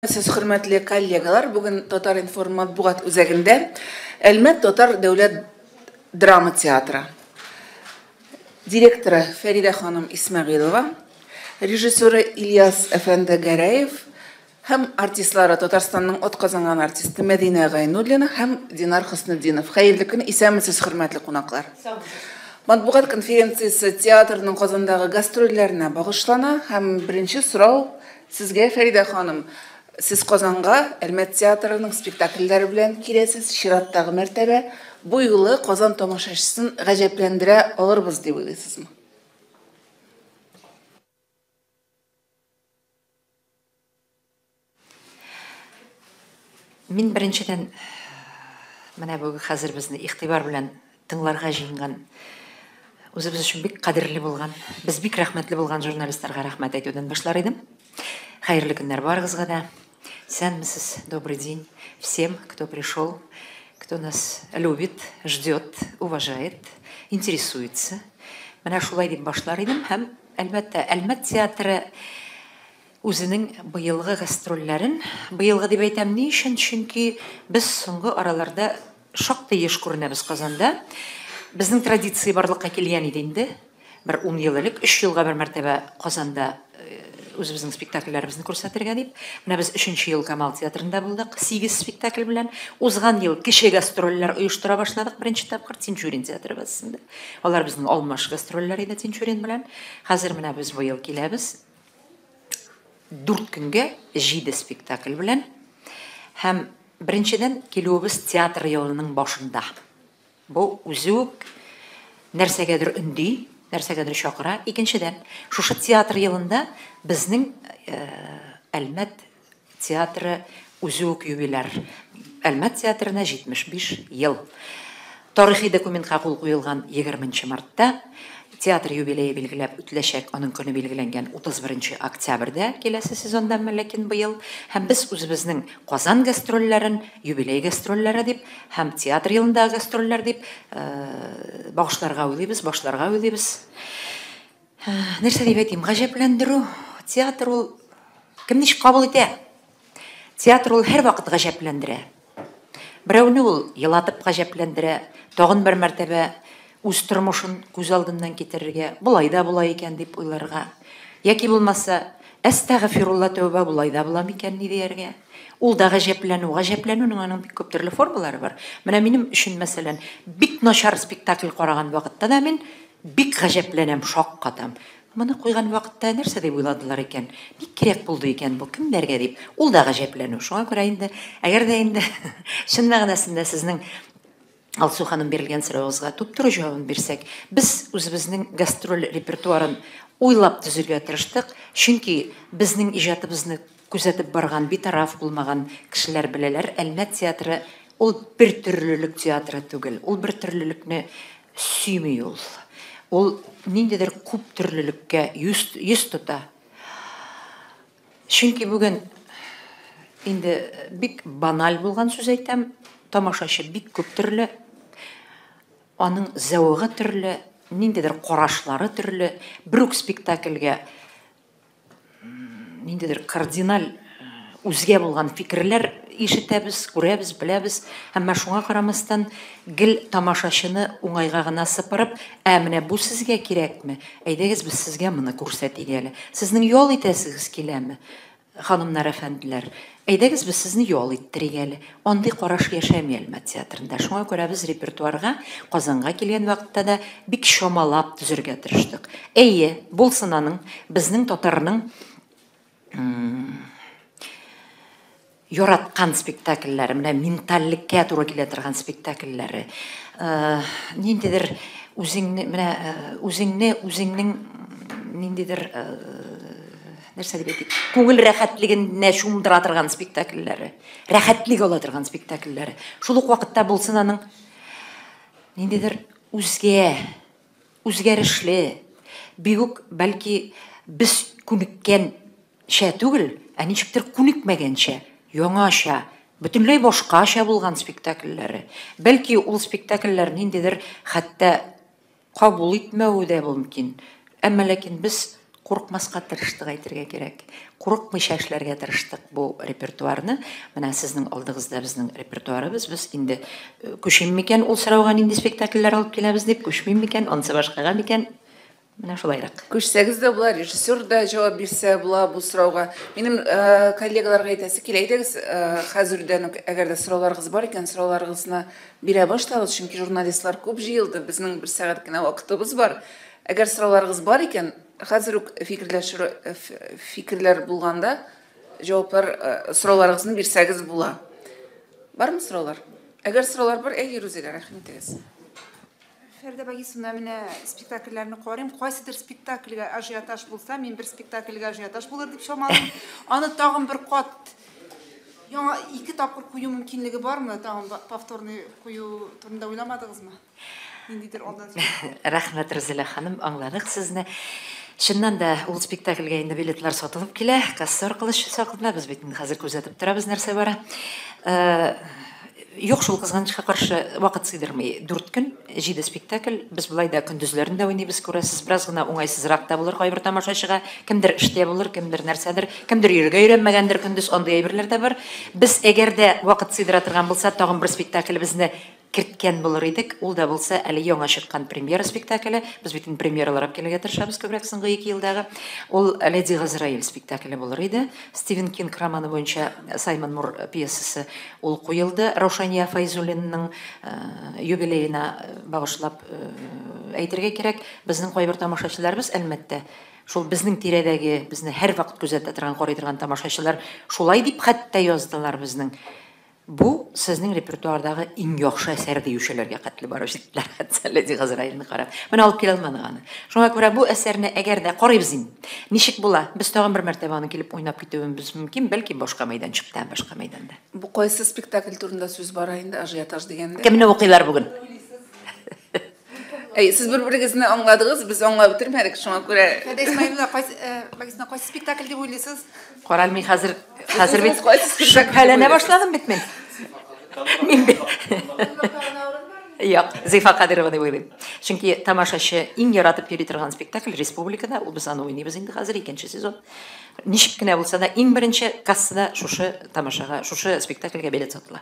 Сез хөрмәтле коллегалар, бүген Татар информ матбугат үзәгендә Әлмәт Татар дәүләт драма театры директоры Фәридә ханым Исмәгыйлова, режиссеры Ильяс әфәнде Гәрәев һәм артистлары Татарстанның атказанган артисты Мәдинә Гайнуллина һәм Динар Хөснетдинов. Хәерле көн, исәнмесез хөрмәтле кунаклар. Матбугат конференциясе театрның Казандагы гастрольләренә багышлана һәм беренче сорау сезгә, Фәридә ханым. Сез Казанга Әлмәт театрының спектакльләре белән киләсез, чираттагы мәртәбә бу юлы Казан тамашачысын гаҗәпләндерә алырбыз дип уйлыйсызмы? Мин беренчедән менә бу хәзер безне игътибар белән тыңларга җыенган үзебез өчен бик кадерле булган, без бик рәхмәтле булган журналистларга рәхмәт әйтүдән башлар идем. Хәерле көннәр барыгызга да. Исәнмесез, добрый день всем, кто пришел, кто нас любит, ждет, уважает, интересуется. Менә шулай дип башлар идем һәм әлбәттә Әлмәт театры үзенең быелгы гастрольләрен, быелгы дип әйтәм ни өчен? Чөнки без соңгы араларда шактый еш күренәбез Казанда. Безнең традиция барлыкка килгән иде инде. Бер 10 ел элек, 3 елга бер мәртәбә Казанда үзебезнең спектакльләребезне күрсәтергә дип. Менә без 3нче ел Камал театрында булдык, 8 спектакль белән. Узган ел кече гастрольләр оештыра башладык, беренче тапкыр Тинчурин театры базасында. Алар безнең алмаш гастрольләр иде Тинчурин белән. Хәзер менә без бу ел киләбез. 4 көнгә 7 спектакль белән. Һәм беренчедән килүебез театр елының башында. Бу үзе үк нәрсәгәдер өнди, нәрсәгәдер чакыра. Икенчедән, шушы театр елында безнең Әлмәт театры үзе үк юбиляр. Әлмәт театрына 75 ел. Тарихи документка кул куелган 20 мартта театр юбилее билгеләп үтеләчәк, аның көне билгеләнгән 31 октябрьдә киләсе сезонда ләкин быел һәм без үзебезнең Казан гастрольләрен юбилей гастрольләре дип һәм театр елындагы гастрольләр дип башларга уйлыйбыз. Нәрсә дип әйтим, гаҗәпләндерү. Театр ул кем ничек кабул итә? Театр ул һәр вакыт гаҗәпләндерә. Берәүне ул елатып гаҗәпләндерә, тагын бер мәртәбә үз тормышын күз алдыннан китерергә, булай да булай икән дип уйларга. Яки булмаса, әстәгъфирулла тәүбә, булай да була микән ни дияргә. Ул да гаҗәпләнүнең аның бик күп төрле формалары бар. Менә минем өчен мәсәлән, бик начар спектакль караган вакытта да мин бик гаҗәпләнәм, шаккатам. Моны куйган вакытта нәрсә дип уйладылар икән? Ник кирәк булды икән бу, кемнәргә дип? Ул да гаҗәпләнү. Шуңа күрә инде, әгәр дә инде чын мәгънәсендә сезнең Алсу ханым бирелгән сорауыгызга туп-туры җавабын бирсәк, без үзебезнең гастроль репертуарын уйлап төзергә тырыштык, чөнки безнең иҗатыбызны күзәтеп барган, битараф булмаган кешеләр беләләр, Әлмәт театры ул бер төрлелек театры түгел, ул бер төрлелекне сөйми ул. Ул ниндидер күп төрлелеккә йөз тота. Чөнки бүген инде бик баналь булган сүз әйтәм, тамашачы бик күп төрле, аның зәвыгы төрле, ниндидер карашлары төрле, бер үк спектакльгә ниндидер кардинал үзгә булган фикерләр ишетәбез, күрәбез, беләбез, һәм шуңа карамастан гел тамашачыны уңайга гына сыпырып, менә бу сезгә кирәкме? Әйдәгез без сезгә моны күрсәтик әле. Сезнең ял итәсегез киләме? Ханымнар, әфәнделәр, әйдәгез без сезне ял иттерик әле. Андый караш яшәми Әлмәт театрында. Шуңа күрә без репертуарга Казанга килгән вакытта да бик шамалап төзергә тырыштык. Әйе, булсын аның безнең татарның яраткан спектакльләре, менә ментальлеккә туры килә торган спектакльләре. Ниндидер үзеңнең ниндидер нәрсә дип әйтик, күңел рәхәтлегенә шумдыра торган спектакльләре, рәхәтлек ала торган спектакльләре. Шул ук вакытта булсын аның ниндидер үзгәрешле, бик үк бәлки без күнеккәнчә түгел, ничектер күнекмәгәнчә, яңаша, бөтенләй башкача булган спектакльләре. Бәлки ул спектакльләр ниндидер хәтта кабул итмәү дә мөмкин. Әмма ләкин без Қорықмасқа тырыштық әйтергә кирәк. Қорықмыйча эшләргә тырыштык бу репертуарны. Менә сезнең алдыгызда безнең репертуарыбыз. Без инде күчим микән ул сорауга нинди спектакльләр алып киләбез дип, күчмим микән, анысы башкага микән? Менә шулайрак. Күчсәгез дә була, режиссер да җавап бирсә була бу сорауга. Минем коллегаларга әйтәсе килә идегез, хәзердән үк әгәр дә сорауларыгыз бар икән, сорауларыгызны бирә башлагыз, чөнки журналистлар күп җыелды, безнең 1 сәгать кенә вакытыбыз бар. Әгәр сорауларыгыз бар икән, хәзер үк фикерләр булганда җаваплар сорауларыгызны бирсәгез була. Бармы сораулар? Әгәр сораулар бар, әйе, Рузилә, рәхмәт итегез. Фәрдә Багисовна, менә спектакльләрне карыйм, кайсыдыр спектакльгә ажиотаж булса, мин бер спектакльгә ажиотаж булыр дип чамалыйм. Аны тагын бер кат яңа 2 тапкыр кую мөмкинлеге бармы? Тагын повторный кую турында уйламадыгызмы? Ниндидер алдан. Рәхмәт, Рузилә ханым, аңладык сезне. Чыннан да ул спектакльгә инде билетлар сатылып килә, касса аркылы сатылып, без бит хәзер күзәтеп торабыз нәрсә бара. Юк, шул кызганычка каршы вакыт сыйдырмый. 4 көн, 7 спектакль. Без булай да көндезләрендә уйныйбыз, күрәсез. Бераз гына уңайсызрак та булыр кайбер тамашачыга. Кемдер эштә булыр, кемдер нәрсәдер, кемдер йөргә өйрәнмәгәндер көндез, андый әйберләр дә бар. Без әгәр дә вакыт сыйдыра торган булса, тагын бер спектакльбезне керткән булыр идек. Ул да булса, әле яңа чыккан премьера спектакле. Без бит премьералар алып килергә тырышабыз күбрәк соңгы 2 елдагы. Ул Леди Газраил спектакле булыр иде. Стивен Кинг романы буенча Саймон Мур пьесасы ул куелды. Раушания Файзуллинның юбилеена багышлап әйтергә кирәк, безнең кайбер тамашачыларыбыз әлбәттә шул безнең тирәдәге, безне һәр вакыт күзәтә торган, карый торган тамашачылар шулай дип хәтта яздылар безнең. Бу сезнең репертуардагы иң яхшы әсәр диючеләргә хәтле барып җиттеләр. Хәтта Леди Газраилне карап. Менә алып килә алмадык аны. Шуңа күрә бу әсәрне әгәр дә карыйбыз инде. Ничек була? Без тагын бер мәртәбә аны килеп уйнап китүебез мөмкин, бәлки башка мәйданчыкта, башка мәйданда. Бу кайсы спектакль турында сүз бара инде, ажиотаж дигәндә? Кемне укыйлар бүген? Сез бер-берегезне аңладыгыз, без аңлап бетермәдек, шуңа күрә. Фәрдә Исмаиловна, Багисовна, кайсы спектакль дип уйлыйсыз? Карал, мин хәзер бит шөбһәләнә башладым бит мин. Мин бит. Юк, Зифа Кадырова дип уйлыйм. Чөнки тамашачы иң яратып йөри торган спектакль республикада, ул без аны уйныйбыз инде хәзер 2нче сезон. Ничек кенә булса да, иң беренче кассада шушы тамашага, шушы спектакльгә билет сатыла.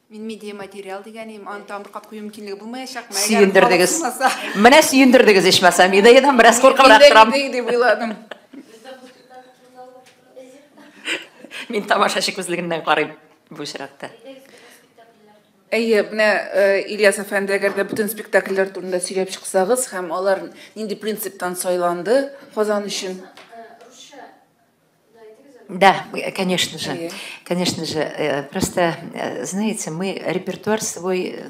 Мин медиа материал дигәнем, аны тагын бер кат кую мөмкинлеге булмаячакмы? Сөендердегез. Менә сөендердегез, ичмасам, идеядан бераз куркыбрак торам. Дип уйладым. Мин тамашачы күзлегеннән карыйм бу очракта. Әйе, менә Ильяс әфәнде, әгәр дә бөтен спектакльләр турында сөйләп чыксагыз, һәм алар нинди принциптан сайланды Казан өчен? Да, конечно же. Конечно же. Просто, знаете, мы репертуар свой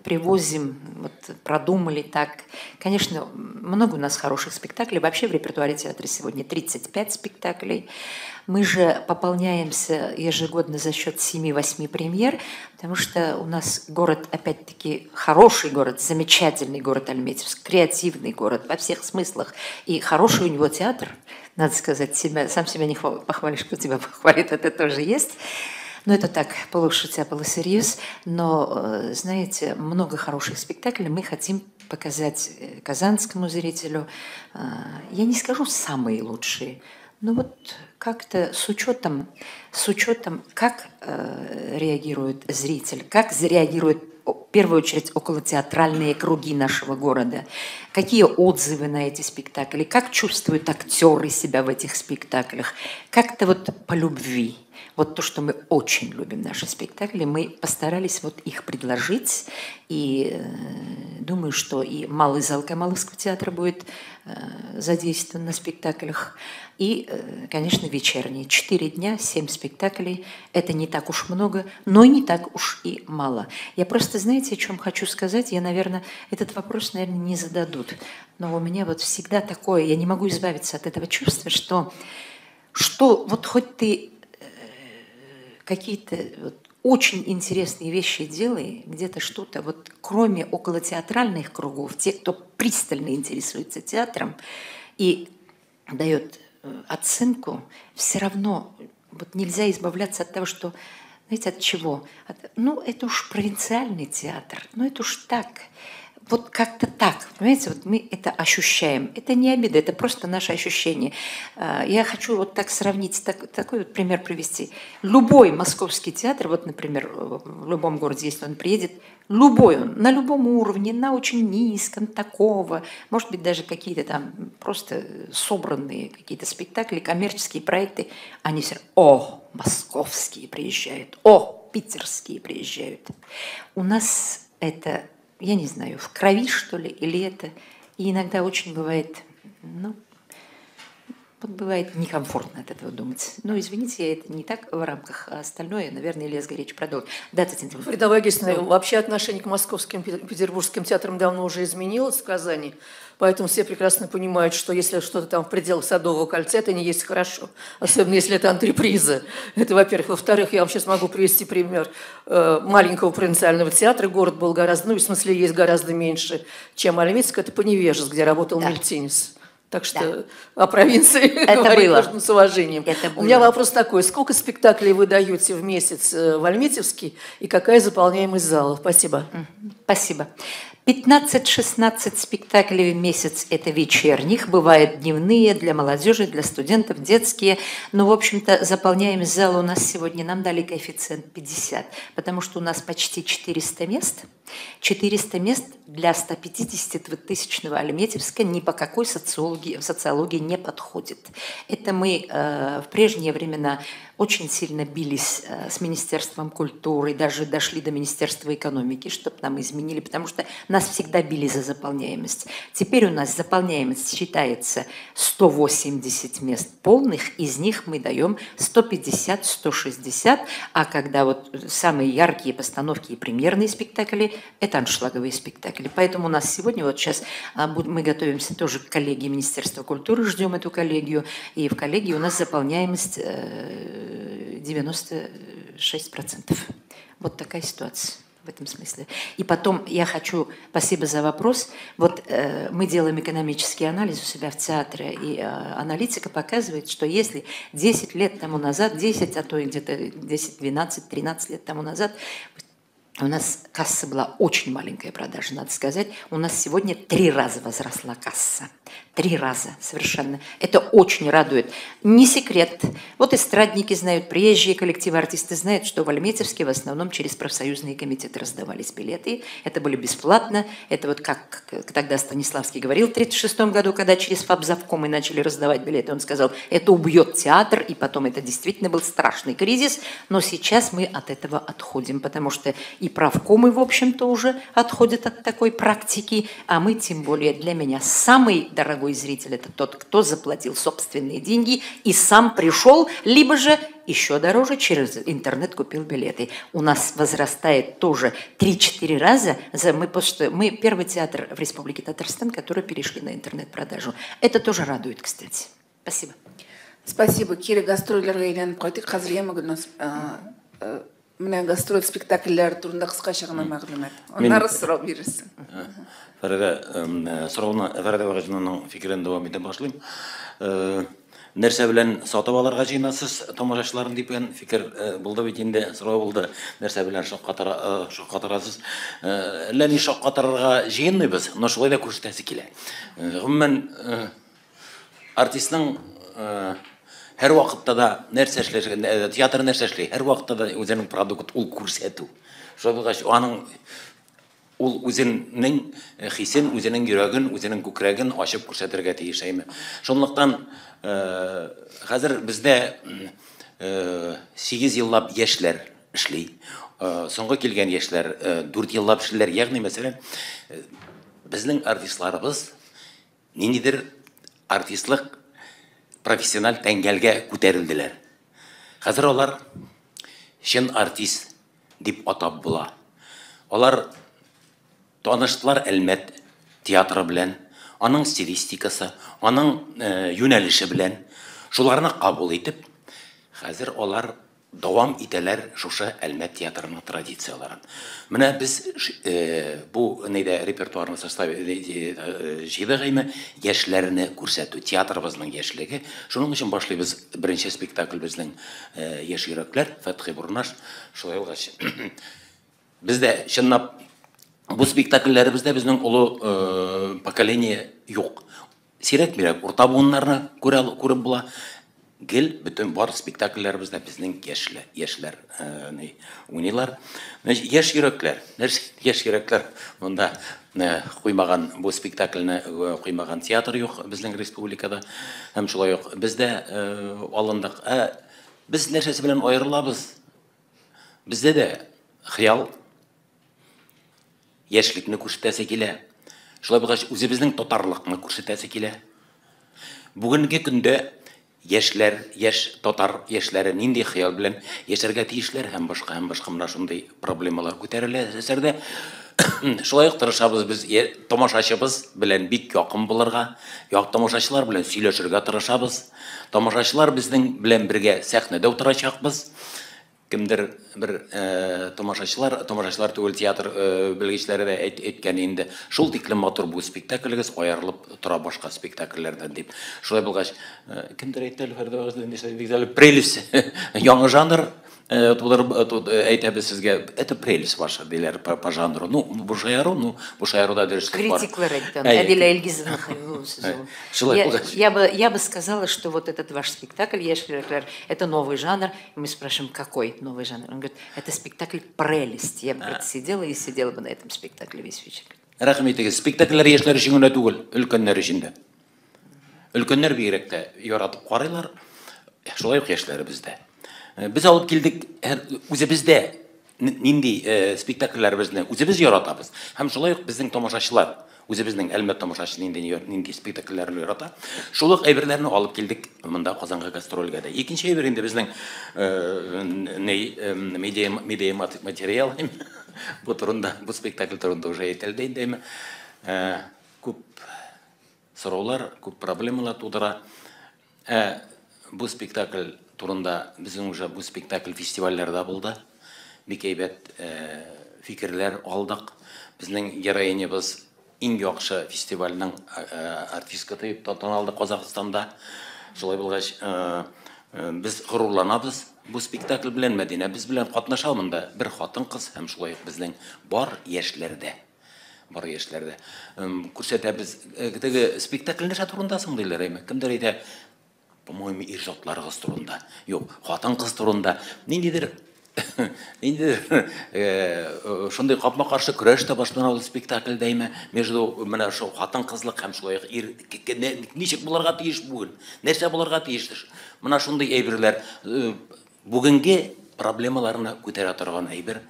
привозим, вот, продумали так. Конечно, много у нас хороших спектаклей. Вообще в репертуаре театра сегодня 35 спектаклей. Мы же пополняемся ежегодно за счет 7-8 премьер, потому что у нас город, опять-таки, хороший город, замечательный город Альметьевск, креативный город во всех смыслах. И хороший у него театр. Надо сказать, сам себя не похвалишь, кто тебя похвалит, это тоже есть. Но это так, полушутя, полусерьез. Но, знаете, много хороших спектаклей мы хотим показать казанскому зрителю. Я не скажу самые лучшие, но вот как-то с учетом, как реагирует зритель, как реагирует в первую очередь околотеатральные круги нашего города, какие отзывы на эти спектакли, как чувствуют актеры себя в этих спектаклях, как-то вот по любви. Вот то, что мы очень любим наши спектакли, мы постарались вот их предложить, и думаю, что и малый зал Камаловского театра будет задействован на спектаклях, и, конечно, вечерние. 4 дня, 7 спектаклей. Это не так уж много, но и не так уж и мало. Я просто, знаете, о чем хочу сказать? Я, наверное, этот вопрос, наверное, не зададут. Но у меня вот всегда такое, я не могу избавиться от этого чувства, что вот хоть ты какие-то вот очень интересные вещи делай, где-то что-то, вот кроме околотеатральных кругов, те, кто пристально интересуется театром и дает оценку, все равно вот нельзя избавляться от того, что, знаете, от чего? Ну, это уж провинциальный театр, ну, это уж так. вот как-то так, понимаете, вот мы это ощущаем. Это не обида, это просто наше ощущение. Я хочу вот так сравнить, такой вот пример привести. Любой московский театр, вот, например, в любом городе, если он приедет, любой он, на любом уровне, на очень низком, такого, может быть, даже какие-то там просто собранные какие-то спектакли, коммерческие проекты, они все, московские приезжают, питерские приезжают. У нас это, я не знаю, в крови, что ли, или это, и иногда очень бывает, вот бывает некомфортно от этого думать. Извините, это не так в рамках, а остальное, наверное, Илья Сгоревич продолжит. Да, Татьяна. Фарида Вагисовна, вообще отношение к московским, петербургским театрам давно уже изменилось в Казани, поэтому все прекрасно понимают, что если что-то там в пределах Садового кольца, это не есть хорошо, особенно если это антреприза. Это, во-первых. Во-вторых, я вам сейчас могу привести пример маленького провинциального театра. Город был гораздо, в смысле, есть гораздо меньше, чем Альметьевск. Это Поневежец, где работал Мельтинес. Так что о провинции говорить нужно с уважением. У меня вопрос такой. Сколько спектаклей вы даете в месяц в Альметьевске и какая заполняемость зала? Спасибо. Спасибо. 15-16 спектаклей в месяц – это вечерних, бывают дневные для молодежи, для студентов, детские. Но, в общем-то, заполняемость зала у нас сегодня, нам дали коэффициент 50, потому что у нас почти 400 мест. 400 мест для 150-тысячного Альметьевска ни по какой социологии не подходит. Это мы в прежние времена очень сильно бились с Министерством культуры, даже дошли до Министерства экономики, чтобы нам изменили, потому что нас всегда били за заполняемость. Теперь у нас заполняемость считается 180 мест полных, из них мы даем 150-160, а когда вот самые яркие постановки и премьерные спектакли, это аншлаговые спектакли. Поэтому у нас сегодня, вот сейчас мы готовимся тоже к коллегии Министерства культуры, ждем эту коллегию, и в коллегии у нас заполняемость 96%. Вот такая ситуация в этом смысле. И потом я хочу, спасибо за вопрос, вот мы делаем экономический анализ у себя в театре, и аналитика показывает, что если 10 лет тому назад, 10, а то и где-то 10, 12, 13 лет тому назад, у нас касса была очень маленькая продажа, надо сказать. У нас сегодня 3 раза возросла касса. 3 раза совершенно. Это очень радует. Не секрет. Вот эстрадники знают, приезжие коллективы, артисты знают, что в Альметьевске в основном через профсоюзные комитеты раздавались билеты. Это были бесплатно. Это вот как тогда Станиславский говорил в 1936 году, когда через фабзавкомы начали раздавать билеты. Он сказал, это убьет театр. И потом это действительно был страшный кризис. Но сейчас мы от этого отходим, потому что и правкомы, в общем-то, уже отходят от такой практики, а мы, тем более, для меня самый дорогой зритель – это тот, кто заплатил собственные деньги и сам пришел, либо же еще дороже через интернет купил билеты. У нас возрастает тоже 3-4 раза. Мы первый театр в Республике Татарстан, который перешли на интернет-продажу. Это тоже радует, кстати. Спасибо. Спасибо. Кире гастроллерге әйләнеп кайттык. Хәзер яңа Гөлназ менә гастроль спектакльләр турында кыскача гына мәгълүмат. Аннары сорау бирерсең. Фәридә Вагизовнаның фикерен дәвам итә башлыйм. Нәрсә белән сатып алырга җыенасыз тамашачыларны дигән фикер булды бит инде, сорау булды. Нәрсә белән шаккатырасыз? Әллә ни шаккатырырга җыенмыйбыз, но шулай да күрсәтәсе килә. Гомумән артистның һәр вакытта да нәрсә эшләшә, театр нәрсә эшли, һәр вакытта да үзенең продукт ул күрсәтү. Шулай аның ул үзенең хисен, үзенең йөрәген, үзенең күкрәген ачып күрсәтергә тиеш әйме. Шунлыктан хәзер бездә 8 еллап яшьләр эшли. Соңгы килгән яшьләр 4 еллап эшлиләр. Ягъни мәсәлән, безнең артистларыбыз ниндидер артистлык профессиональ тәңгәлгә күтәрелделәр. Хәзер алар чын артист дип атап була. Алар таныштылар Әлмәт театры белән, аның стилистикасы, аның юнәлеше белән, шуларны кабул итеп, хәзер алар дәвам итәләр шушы Әлмәт театрының традицияларын. Менә без бу репертуарны җыйдык яшьләрне күрсәтү, театрыбызның яшьлеге. Шуның өчен башлыйбыз беренче спектакль безнең яшь йөрәкләр, Фәтхи Бурнаш, шулай булгач. Бездә чынлап Бу спектакльләребездә безнең олы поколение юк. Сирәк бирәк урта буыннарны күреп була. Гел бөтен бар спектакльләребездә безнең яшьләр уйныйлар. Яшь йөрәкләр, яшь йөрәкләр монда куймаган бу спектакльне куймаган театр юк безнең республикада. Һәм шулай ук бездә алындык. Без нәрсәсе белән аерылабыз? Бездә дә хыял яшьлекне күрсәтәсе килә. Шулай булгач үзебезнең татарлыкны күрсәтәсе килә. Бүгенге көндә яшьләр, татар яшьләре нинди хыял белән яшәргә тиешләр һәм башка менә шундый проблемалар күтәрелә әсәрдә. Шулай ук тырышабыз без тамашачыбыз белән бик якын булырга, тамашачылар белән сөйләшергә тырышабыз. Тамашачылар безнең белән бергә сәхнәдә утырачакбыз. Кемдер бер тамашачылар түгел театр белгечләре дә әйткән инде. Шул тиклем матур бу спектакльгез аерылып тора башка спектакльләрдән дип. Шулай булгач, кемдер әйтте, прелесть, яңа жанр әйтәбез сезгә, это прелесть ваша диләр по жанру. Ну, бу шаяруда дөрестлек бар. Критиклар әйткән, Әдилә Илгизовна Я бы сказала, что вот этот ваш спектакль «Яшьләр» это новый жанр. И мы спрашиваем, какой новый жанр? Он говорит, это спектакль «Прелесть». Я бы сидела бы на этом спектакле весь вечер. Рәхмәт итегез. Спектакльләр яшьләр өчен генә түгел, өлкәннәр өчен дә. Өлкәннәр бигрәк тә яратып карыйлар. Шулай ук яшьләребездә. Без алып килдек үзебездә нинди спектакльләребезне үзебез яратабыз. Һәм шулай ук безнең тамашачылар үзебезнең әлмәт тамашачы нинди спектакльләрне ярата. Шул ук әйберләрне алып килдек монда Казанга гастрольгә дә. Икенче әйбер инде безнең медиа материал бу турында, бу спектакль турында уже әйтелде инде. Күп сораулар, күп проблемалар тудыра. Бу спектакль турында безнең уже бу спектакль фестивальләрдә булды. Бик әйбәт фикерләр алдык. Безнең героинябыз иң яхшы фестивальнең артистка дип танылды Казакъстанда. Шулай булгач, без горурланабыз бу спектакль белән, Мәдинә без белән катнаша монда бер хатын-кыз һәм шулай ук безнең бар яшьләрдә. Күрсәтәбез. Теге спектакль нәрсә турында соң диләр әйме? Кемдер әйтә, по-моему, ирҗатларыгыз турында. Юк, хатын-кыз турында. Ниндидер шундай капма-каршы көрәш тә башлана ул спектакльдә әйме? Между менә шул хатын-кызлык һәм шулай ук ничек булырга тиеш бүген? Нәрсә булырга тиеш? Менә шундый әйберләр бүгенге проблемаларны күтәрә торган әйбер.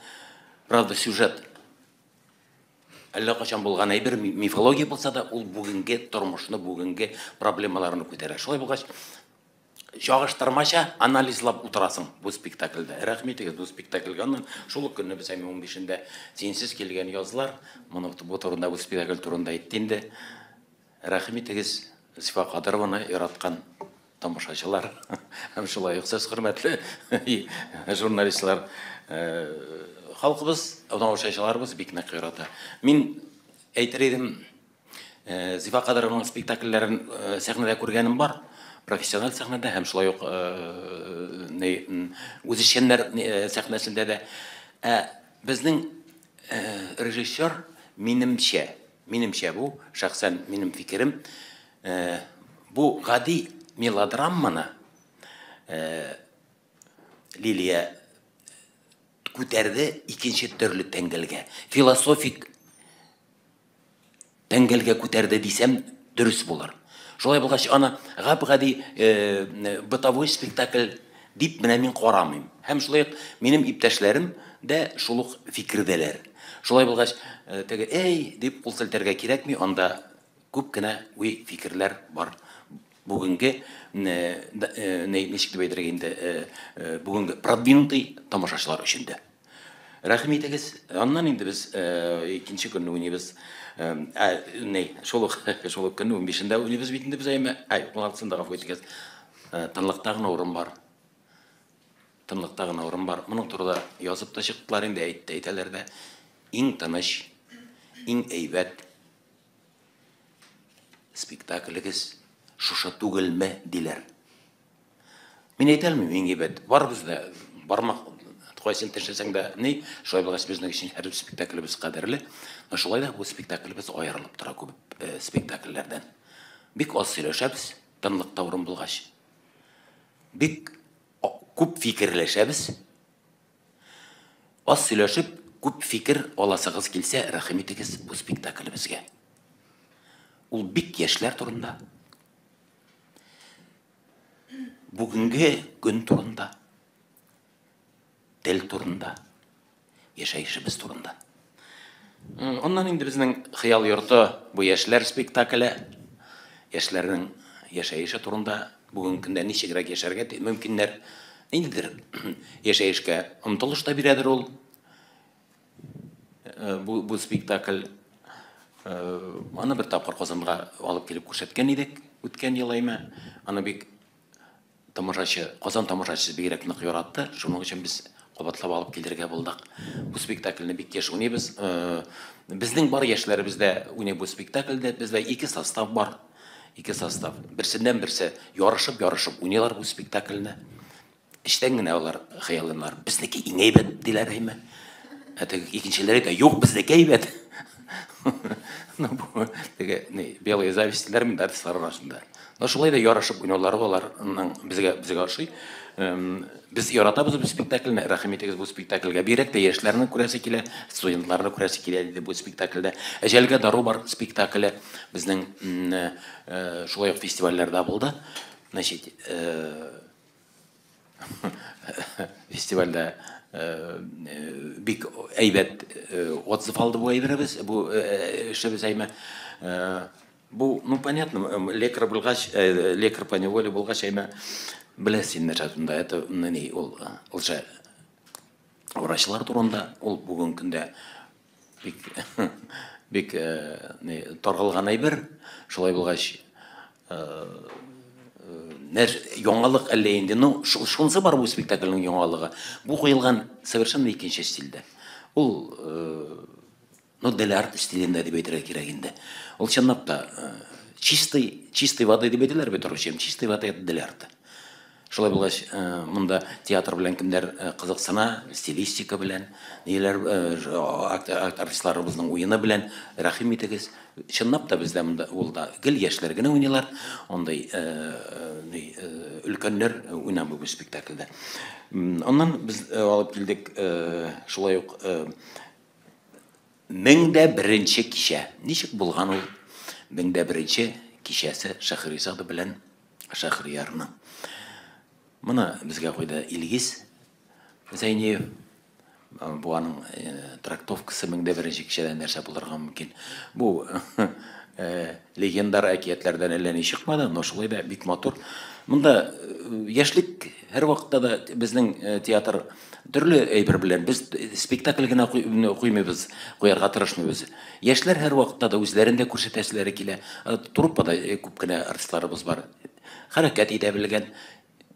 Правда, сюжет әллә качан булган әйбер, мифология булса да, ул бүгенге тормышны, бүгенге проблемаларны күтәрә. Шулай булгач, чагыштырмача анализлап утырасың бу спектакльдә. Рәхмәт итегез бу спектакльгә. Шул көнне без 15-ндә синсез килгән язлар, моны бу турында, бу спектакль турында әйтте инде. Рәхмәт итегез Зифа Кадырованы яраткан тамашачылар. Һәм шулай ук сез хөрмәтле журналистлар. Халкыбыз, тамашачыларыбыз бик нык ярата. Мин әйтер идем, Зифа Кадырованың спектакльләрен сәхнәдә күргәнем бар. Профессиональ сәхнәдә һәм шулай ук үзешчәннәр сәхнәсендә дә. Безнең режиссер минемчә бу, шәхсән минем фикерем, бу гади мелодраманы Лилия күтәрде икенче төрле тәңгәлгә. Философик тәңгәлгә күтәрде дисәм дөрес булыр. Шулай булгач, аны гади бытовой спектакль дип менә мин карамыйм. Һәм шулай минем иптәшләрем дә шул ук фикердәләр. Шулай булгач, теге дип кул селтәргә кирәкми, анда күп кенә уй фикерләр бар. Бүгенге ничек дип әйтергә инде, бүгенге продвинутый тамашачылар өчен дә. Рәхмәт итегез. Аннан инде без икенче көнне уйныйбыз. Шул көнне 15-ндә уйныйбыз бит инде без әйме. 16-сында гафу итегез. Тынлыкта гына урын бар. Моның турында язып та чыктылар инде, әйтәләр дә. Иң тыныч, иң әйбәт спектакльгез шушы түгелме диләр. Мин әйтәлмим, иң әйбәт. Барыбыз да бармак Тукай селтешесең дә ни, шулай булгач безнең өчен һәр спектаклебез кадерле. Шулай да бу спектаклебез аерылып тора күп спектакльләрдән. Бик аз сөйләшәбез, тынлыкта урын булгач. Бик күп фикерләшәбез. Аз сөйләшеп, күп фикер аласыгыз килсә, рәхим итегез бу спектаклебезгә. Ул бик яшьләр турында. Бүгенге көн турында. Тел турында. Яшәешебез турында. Оннан инде безнең хыял йорты бу яшьләр спектакле. Яшьләрнең яшәеше турында. Бүген көндә ничегрәк яшәргә мөмкиннәр. Ниндидер яшәешкә омтылыш та бирәдер ул. Бу спектакль аны бер тапкыр Казанга алып килеп күрсәткән идек үткән ел әйме. Аны бик тамашачы, Казан тамашачысы бигрәк нык яратты. Шуның өчен без кабатлап алып килергә булдык. Бу спектакльне бик яшь уйныйбыз. Безнең бар яшьләребездә уйный бу спектакльдә бездә 2 состав бар. 2 состав. Берсеннән берсе ярышып уйныйлар бу спектакльне. Иштән генә алар хыялланар. Безнеке иң әйбәт диләр әйме. Икенчеләре дә юк, безнеке әйбәт. Бу белые завистләр миндә артистлар арасында. Шулай да ярышып уйнаулары аларның безгә ошый. Без яратабыз бу спектакльне, рәхим итегез бу спектакльгә. Бирәк тә яшьләрне күрәсе килә, студентларны күрәсе килә диде бу спектакльдә. Әҗәлгә дару бар спектакле безнең шулай фестивальләрдә булды. Значит, фестивальдә бик әйбәт отзыв алды бу әйберебез, бу эшебез әйме. Бу, ну понятно, лекар булгач, лекар по неволе булгач әйме беләсен нәрсә турында. Это ни ул лжа врачлар турында, ул бүген көндә бик таргалган әйбер. Шулай булгач яңалык әллә инде, ну шунысы бар бу спектакльнең яңалыгы. Бу куелган совершенно икенче стильдә. Ул дель-арт стилендә дип әйтергә кирәк инде. Ул чынлап та чистой воды дип әйтәләр бит русча, чистой воды дель-арт. Шулай булгач, монда театр белән кемнәр кызыксына, стилистика белән, ниләр артистларыбызның уены белән рәхим итегез. Чынлап та бездә монда ул да гел яшьләр генә уйныйлар, ондай өлкәннәр уйнамый бу спектакльдә. Аннан без алып килдек шулай ук 1001-нче кичә. Ничек булган ул 1001-нче кичәсе Шәһризада белән Шәһриярның. Моны безгә куйды Илгиз Зәйнев. Бу аның трактовкасы 1001-нче кичәдә нәрсә булырга мөмкин. Бу легендар әкиятләрдән әллә ни чыкмады, но шулай да бик матур. Монда яшьлек һәр вакытта да безнең театр төрле әйбер белән без спектакль генә куймыйбыз, куярга тырышмыйбыз. Яшьләр һәр вакытта да үзләрендә күрсәтәселәре килә. Труппада күп кенә артистларыбыз бар. Хәрәкәт итә белгән,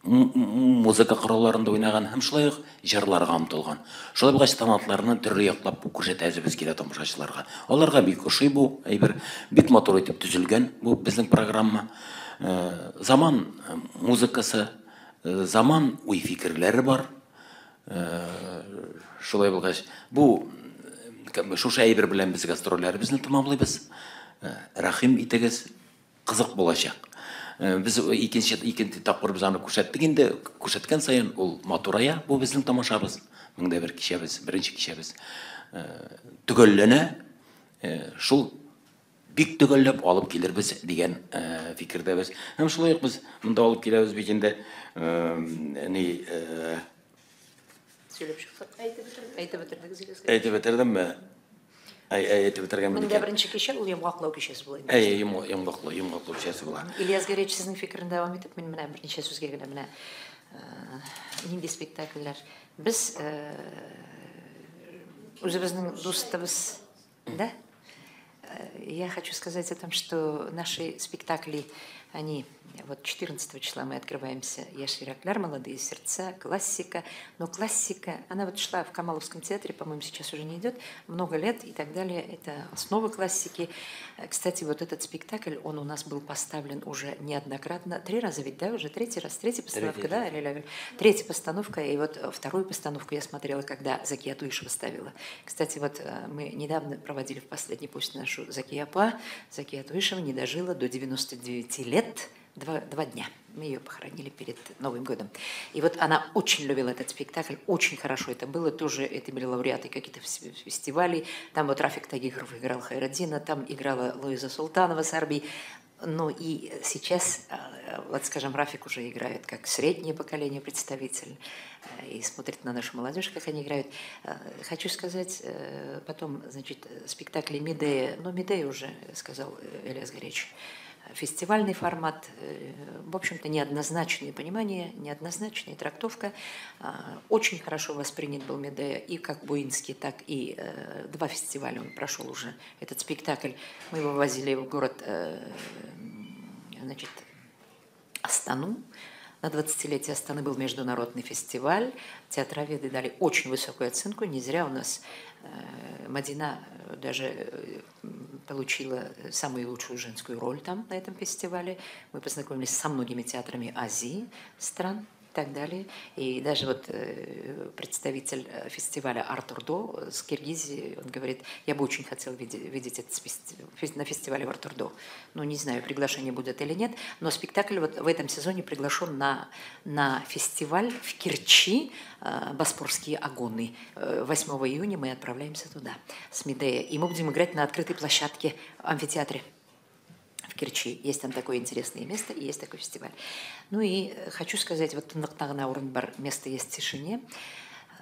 музыка коралларында уйнаган һәм шулай ук җырларга омтылган. Шулай булгач талантларны төрле яклап күрсәтәбез килә тамашачыларга. Аларга бик ошый бу әйбер, бик матур итеп төзелгән бу безнең программа. Заман музыкасы, заман уй фикерләре бар. Шулай булгач, бу шушы әйбер белән без гастрольләребезне тәмамлыйбыз. Рәхим итегез, кызык булачак. Без икенче тапкыр без аны күрсәттек инде, күрсәткән саен ул матурая, бу безнең тамашабыз. 1001 кичәбез, беренче кичәбез төгәлләнә. Шул бик төгәлләп алып килербез дигән фикердәбез. Һәм шулай ук без монда алып киләбез бит инде ни сөйләп чыктык. Әйтеп бетердегез. Әйтеп бетердемме? Әйтеп бетергән микән? 1001-нче кичә ул йомгаклау кичәсе була инде. Йомгаклау кичәсе була. Ильяс Гәрәч сезнең фикерен дәвам итеп, мин менә берничә сүзгә генә менә нинди спектакльләр. Без үзебезнең дустыбыз, да? Я хочу сказать о том, что наши спектакли Они вот 14 числа мы открываемся Яширакляр, «Молодые сердца», классика. Но классика, она вот шла в Камаловском театре, по-моему, сейчас уже не идет, много лет и так далее. Это основа классики. Кстати, вот этот спектакль, он у нас был поставлен уже неоднократно. 3 раза ведь, да, уже третий раз. Третья постановка, да, третья постановка. И вот вторую постановку я смотрела, когда Закия Туишева ставила. Кстати, вот мы недавно проводили в последний пусть нашу Закия Апа. Закия Туишева не дожила до 99 лет. Два дня. Мы ее похоронили перед Новым годом. И вот она очень любила этот спектакль, очень хорошо это было. Тоже это были лауреаты каких-то фестивалей. Там вот Рафик Тагиров играл Хайраддина, там играла Луиза Султанова с Арби. Ну и сейчас, вот скажем, Рафик уже играет как среднее поколение представитель и смотрит на нашу молодежь, как они играют. Хочу сказать, потом, значит, спектакли Медея, но Медея уже сказал Ильяс Горячий. Фестивальный формат, в общем-то, неоднозначное понимание, неоднозначная трактовка. Очень хорошо воспринят был Медея и как Буинский, так и 2 фестиваля он прошел уже, этот спектакль. Мы его возили в город, значит, Астану. На 20-летие Астаны был международный фестиваль. Театроведы дали очень высокую оценку. Не зря у нас Мадина даже получила самую лучшую женскую роль там, на этом фестивале. Мы познакомились со многими театрами Азии, стран и так далее. И даже вот представитель фестиваля Артур До с Киргизии, он говорит, я бы очень хотел видеть это на фестивале в Артур До. Ну, не знаю, приглашение будет или нет, но спектакль вот в этом сезоне приглашен на фестиваль в Керчи, «Боспорские огоны». 8 июня мы отправляемся туда с Медея. И мы будем играть на открытой площадке в амфитеатре в Керчи. Есть там такое интересное место и есть такой фестиваль. Ну и хочу сказать, вот на Уренбар место есть в тишине.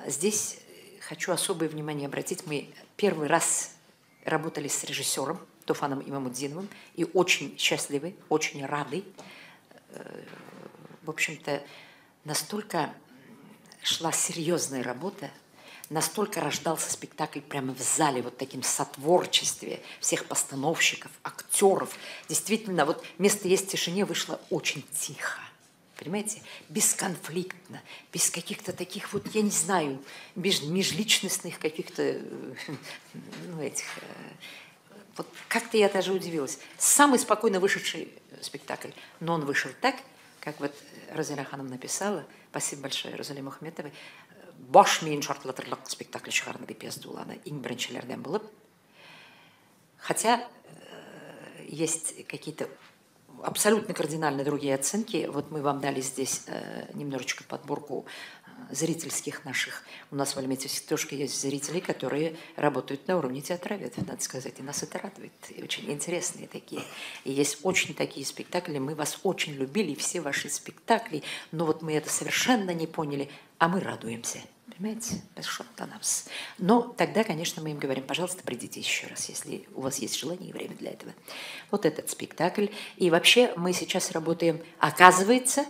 Здесь хочу особое внимание обратить. Мы первый раз работали с режиссером Туфаном Имамуддиновым и очень счастливы, очень рады. В общем-то, настолько шла серьезная работа, настолько рождался спектакль прямо в зале, вот таким сотворчестве всех постановщиков, актеров. Действительно, вот «Место есть в тишине» вышло очень тихо. Понимаете? Бесконфликтно, без каких-то таких вот, я не знаю, межличностных каких-то, ну, этих... Вот как-то я даже удивилась. Самый спокойно вышедший спектакль, но он вышел так, как вот Розаля Ханым написала, спасибо большое Розале Мухаметовой, баш мен шартлатырлық спектакль шығарды деп жазды ол ана ең біріншілерден болып. Хотя есть какие-то абсолютно кардинально другие оценки. Вот мы вам дали здесь немножечко подборку зрительских наших. У нас в Альметьеве тоже есть зрители, которые работают на уровне театроведов, надо сказать, и нас это радует. И очень интересные такие. И есть очень такие спектакли. Мы вас очень любили, все ваши спектакли, но вот мы это совершенно не поняли, а мы радуемся. Понимаете? Но тогда, конечно, мы им говорим, пожалуйста, придите еще раз, если у вас есть желание и время для этого. Вот этот спектакль. И вообще мы сейчас работаем, оказывается,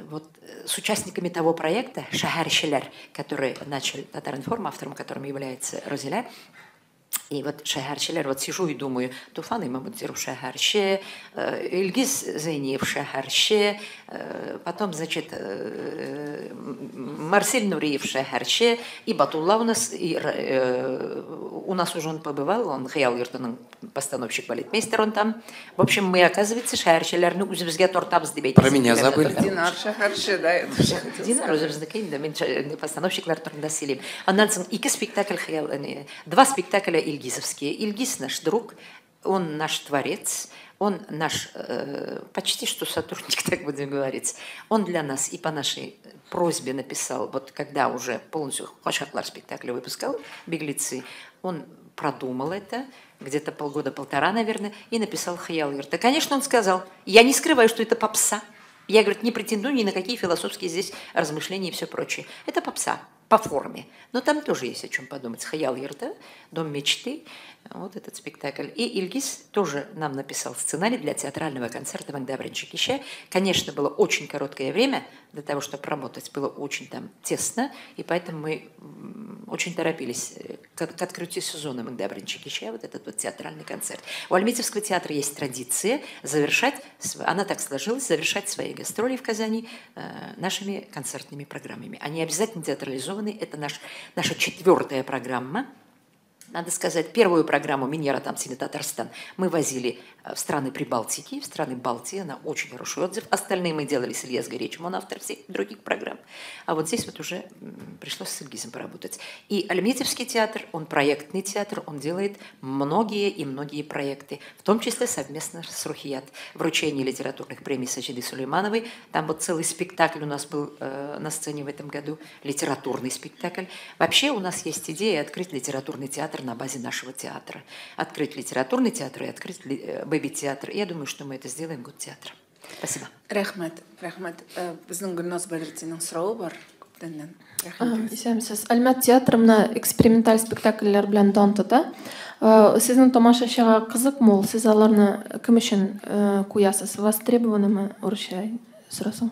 вот с участниками того проекта «Шахар-Шелер», который начал Татаринформ, автором которым является Розеля. И вот Шахар-Шелер, вот сижу и думаю, Туфан Имамуддинов Шахар-Ше, Ильгиз Зайниев Шахар-Ше, потом, значит, Марсель Нуриев Шахар-Ше, и Батулла у нас, у нас уже он побывал, он Хаял Юртаның постановщик, балетмейстер, он там. В общем, мы, оказывается, Шахар-Шелерны үзімізге тортабыз деп айтасыз. Про меня забыли. Динар Шахар-Ше, да, это уже хотел Динар үзіміздікін, да, мен постановщиклар турында сөйлеймін. Андан соң 2 спектакль Хаял, 2 спектакля Ильгизовские. Ильгиз наш друг, он наш творец, он наш почти что сотрудник, так будем говорить. Он для нас и по нашей просьбе написал, вот когда уже полностью Хашаклар спектакль выпускал, «Беглецы», он продумал это, где-то полгода-полтора, наверное, и написал Хаял Юрта. Конечно, он сказал, я не скрываю, что это попса. Я, говорит, не претендую ни на какие философские здесь размышления и все прочее. Это попса по форме. Но там тоже есть о чем подумать. Хаял Юрта, «Дом мечты», вот этот спектакль. И Ильгиз тоже нам написал сценарий для театрального концерта в Андабринчикище. Конечно, было очень короткое время для того, чтобы работать. Было очень там тесно, и поэтому очень торопились к открытию сезона Мыңда бірінші кеше, вот этот вот театральный концерт. У Альметьевского театра есть традиция завершать, она так сложилась, завершать свои гастроли в Казани нашими концертными программами. Они обязательно театрализованы, это наша 4-я программа. Надо сказать, первую программу «Миньера Тамсили Татарстан» мы возили в страны Прибалтики, в страны Балтии, она очень хороший отзыв. Остальные мы делали с Ильей Горечем, он автор всех других программ. А вот здесь вот уже пришлось с Ильгизом поработать. И Альметьевский театр, он проектный театр, он делает многие и многие проекты, в том числе совместно с Рухият. Вручение литературных премий Сачиды Сулеймановой, там вот целый спектакль у нас был на сцене в этом году, литературный спектакль. Вообще у нас есть идея открыть литературный театр на базе нашего театра. Открыть литературный театр и открыть бэби-театр. Я думаю, что мы это сделаем год театра. Спасибо. Рахмат. Біздің Гүлназ Бәдретдиннің сұрауы бар. Исәмсез. Альмат театры мына эксперименталь спектакльләр белән дан тота. Сезнең тамашачыга кызыкмы ул? Сез аларны кем өчен куясыз? Востребованымы урысча сорасаң?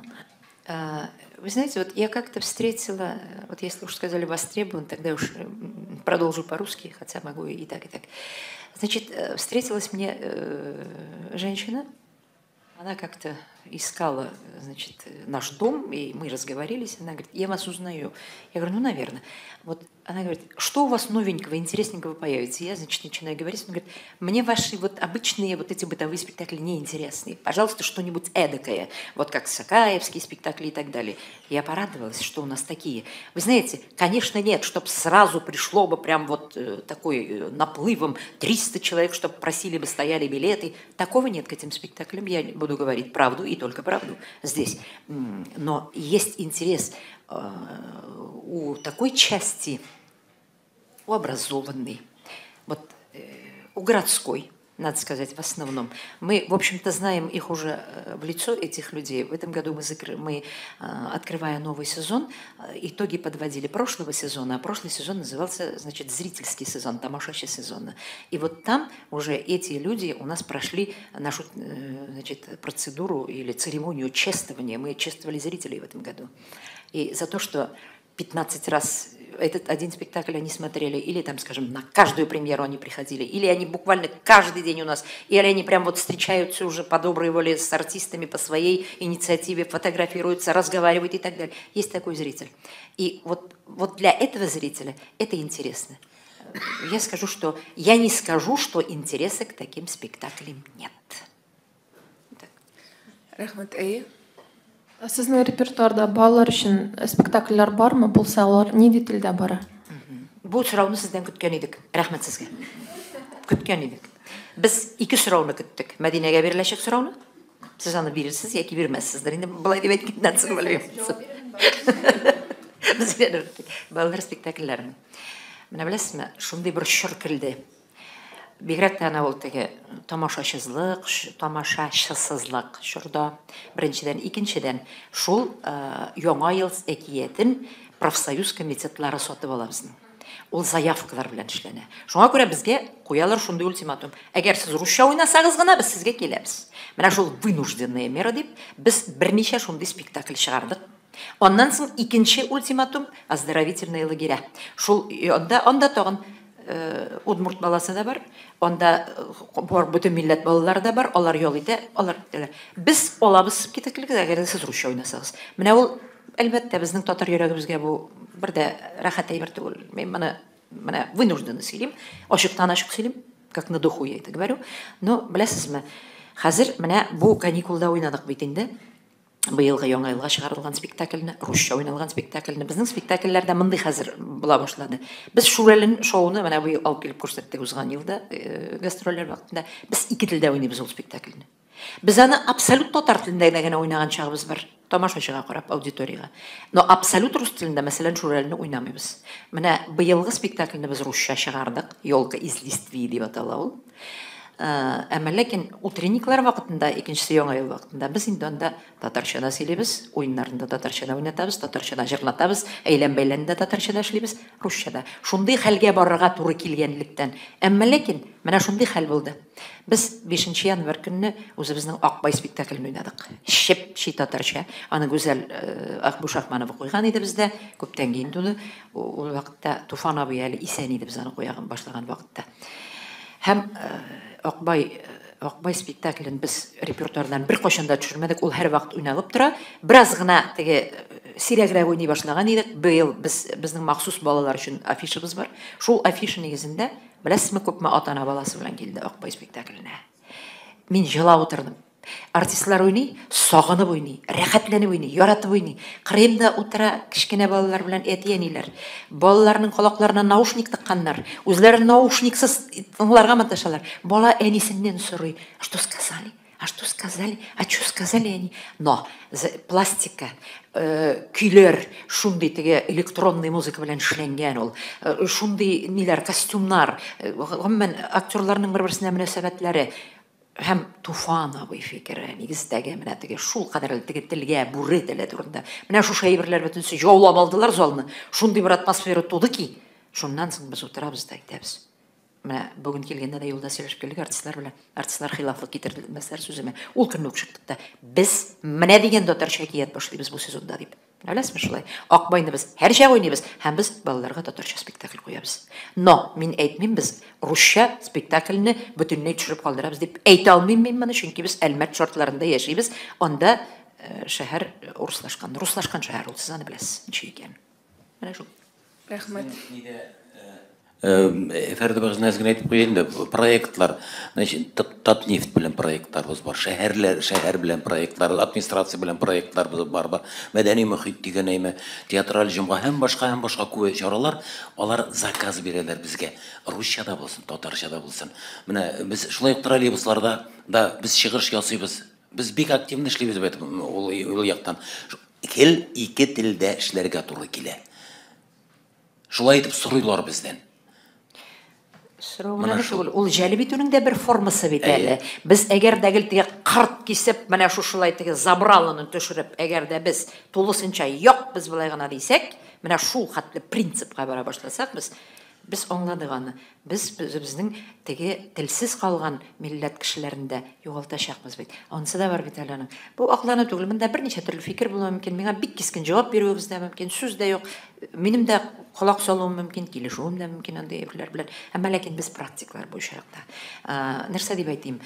Вы знаете, вот я как-то встретила, вот если уж сказали востребован, тогда уж продолжу по-русски, хотя могу и так, и так. Значит, встретилась мне женщина, она как-то искала, значит, наш дом, и мы разговорились, она говорит, я вас узнаю. Я говорю, ну, наверное. Вот она говорит, что у вас новенького, интересненького появится? Я, значит, начинаю говорить, она говорит, мне ваши вот обычные вот эти бытовые спектакли неинтересны. Пожалуйста, что-нибудь эдакое, вот как Сакаевские спектакли и так далее. Я порадовалась, что у нас такие. Вы знаете, конечно, нет, чтобы сразу пришло бы прям вот такой наплывом 300 человек, чтобы просили бы, стояли билеты. Такого нет к этим спектаклям. Я буду говорить правду и только правду здесь. Но есть интерес у такой части, у образованной, вот, у городской, надо сказать, в основном. Мы, в общем-то, знаем их уже в лицо, этих людей. В этом году мы открывая новый сезон, итоги подводили прошлого сезона, а прошлый сезон назывался, значит, зрительский сезон, тамашачий сезон. И вот там уже эти люди у нас прошли нашу, значит, процедуру или церемонию чествования. Мы чествовали зрителей в этом году. И за то, что 15 раз этот один спектакль они смотрели, или там, скажем, на каждую премьеру они приходили, или они буквально каждый день у нас, или они прям вот встречаются уже по доброй воле с артистами по своей инициативе, фотографируются, разговаривают и так далее. Есть такой зритель. И вот для этого зрителя это интересно. Я не скажу, что интереса к таким спектаклям нет. Рахмат, Сезнең репертуарда балалар өчен спектакльләр бармы? Булса, алар нинди телдә бара? Бу сорауны сездән көткән идек. Рәхмәт сезгә. Көткән идек. Без 2 сорауны көттек. Мәдинәгә биреләчәк сорауны. Сез аны бирерсез яки бирмәссездер. Инде булай дип әйткәннән соң белмим. Без бирдек. Балалар спектакльләрен. Менә беләсезме, шундый бер шыр килде. Бигрәк тә ана ул теге тамашачызлык, тамашачысызлык шурда. Беренчедән, икенчедән, шул яңа ел әкиятен профсоюз комитетлары сатып ала безнең. Ул заявкалар белән эшләнә. Шуңа күрә безгә куялар шундый ультиматум. Әгәр сез русча уйнасагыз гына, без сезгә киләбез. Менә шул вынужденная мера дип, без берничә шундый спектакль чыгардык. Аннан соң икенче ультиматум оздоровительные лагеря. Шул анда тагын Удмурт баласы да бар, анда бүтән милләт балалары да бар, алар ял итә, алар итәләр. Біз алабыз спектакльгә, әгәр сез русча уйнасагыз. Менә ул әлбәттә безнең татар йөрәгебезгә бу бердә рәхәт әйбер түгел. Мен менә вынужденно сөйлим, ачыктан-ачык сөйлим, как на духу я это говорю. Но беләсезме, хәзер менә бу каникулда уйнадык бит инде. Быелгы яңа елга чыгарылган спектакльне, русча уйналган спектакльне, безнең спектакльләрдә мондый хәзер була башлады. Без Шүрәлен шоуны менә быел алып килеп күрсәттек узган елда, гастрольләр вакытында. Без 2 телдә уйныйбыз ул спектакльне. Без аны абсолют татар телендә генә уйнаган чагыбыз бар. Тамашачыга карап, аудиторияга. Но абсолют рус телендә, мәсәлән, Шүрәленне уйнамыйбыз. Менә быелгы спектакльне без русча чыгардык. Ёлка из листвы дип атала ул. Әмма ләкин утренниклар вакытында, икенчесе яңа ел вакытында без инде анда татарчада сөйлибез, уеннарында татарчада уйнатабыз, татарчада җырлатабыз, әйлән-бәйләндә татарчада эшлибез, русчада. Шундый хәлгә барырга туры килгәнлектән. Әмма ләкин менә шундый хәл булды. Без 5 январь көнне үзебезнең Акбай спектаклен уйнадык. Ши татарча. Аны гүзәл Акбуш Ахманов куйган иде бездә. Күптән кин туды. Ул вакытта Туфан абый әле исән иде, без аны куяган башлаган вакытта. Һәм Акбай спектаклен без репертуардан бер кашанда төшермәдек, ул һәр вакыт уйналып тора. Бераз гына теге сирәгрәк уйный башлаган идек. Быел безнең махсус балалар өчен афишабыз бар. Шул афиша нигезендә беләсезме, күпме ата-ана баласы белән килде Акбай спектакленә. Мин җылап утырдым. Артистлар уйный, сагынып уйный, рәхәтләнеп уйный, яратып уйный. Кырымда утыра кичкенә балалар белән әтиәниләр. Балаларның колакларына наушник тыкканнар. Үзләре наушниксыз тыңларга маташалар. Бала әнисеннән сорый: "Что сказали? А что сказали? А что сказали они?" Но пластика, көйләр, шундый теге электронный музыка белән эшләнгән ул. Шундый ниләр, костюмнар, гомумән актерларның бер-берсенә мөнәсәбәтләре. Һәм Туфан абый фикере нигездәге менә теге шул кадәр теге телгә бүре теле турында. Менә шу шәйберләр бөтенсе яулап алдылар залны. Шундый бер атмосфера туды ки, шуннан соң без утырабыз да әйтәбез. Менә бүген килгәндә дә юлда сөйләшеп килдек артистлар белән. Артистлар хилафлык китермәсләр сүземә. Ул көнне үк чыктык да. Без менә дигән татарча кият башлыйбыз бу сезонда дип. Беләсезме шулай? Акбайны без һәр чак уйныйбыз һәм без балаларга татарча спектакль куябыз. Но мин әйтмим, без русча спектакльне бөтенләй төшереп калдырабыз дип әйтә алмыйм мин моны, чөнки без Әлмәт шартларында яшибез. Анда шәһәр руслашкан шәһәр ул, сез аны беләсез, ничә икән. Менә шул. Рәхмәт. Фәрдә багызны әзгә әйтеп куйын да, проектлар, значит, Татнефть белән проектларыбыз бар, шәһәр белән проектлар, администрация белән проектларыбыз бар, мәдәни мөхит дигән әйме, театраль җомга һәм башка күп чаралар, алар заказ бирәләр безгә. Русчада булсын, татарчада булсын. Менә без шулай троллейбусларда да без чыгыш ясыйбыз. Без бик активны эшлибез бит ул яктан. Ике телдә эшләргә туры килә. Шулай итеп сорыйлар бездән. Ул җәлеп итүнең дә бер формасы бит әле. Без әгәр дә теге карт кисеп, менә шулай теге забралыны төшереп, әгәр дә без тулысынча юк, без булай гына дисәк, менә шул хәтле принципка бара башласак, без аңладык аны. Безнең теге телсез калган милләт кешеләрендә югалтачакбыз бит. Анысы да бар бит әле. Бу аклану түгел, монда берничә төрле фикер булуы мөмкин. Миңа бик кискен җавап бирүебез дә мөмкин, сүз дә юк. Минем дә колак салуым мөмкин, килешүем дә мөмкин андый әйберләр белән. Әмма ләкин без практиклар буйчаракта. Нәрсә дип әйтим?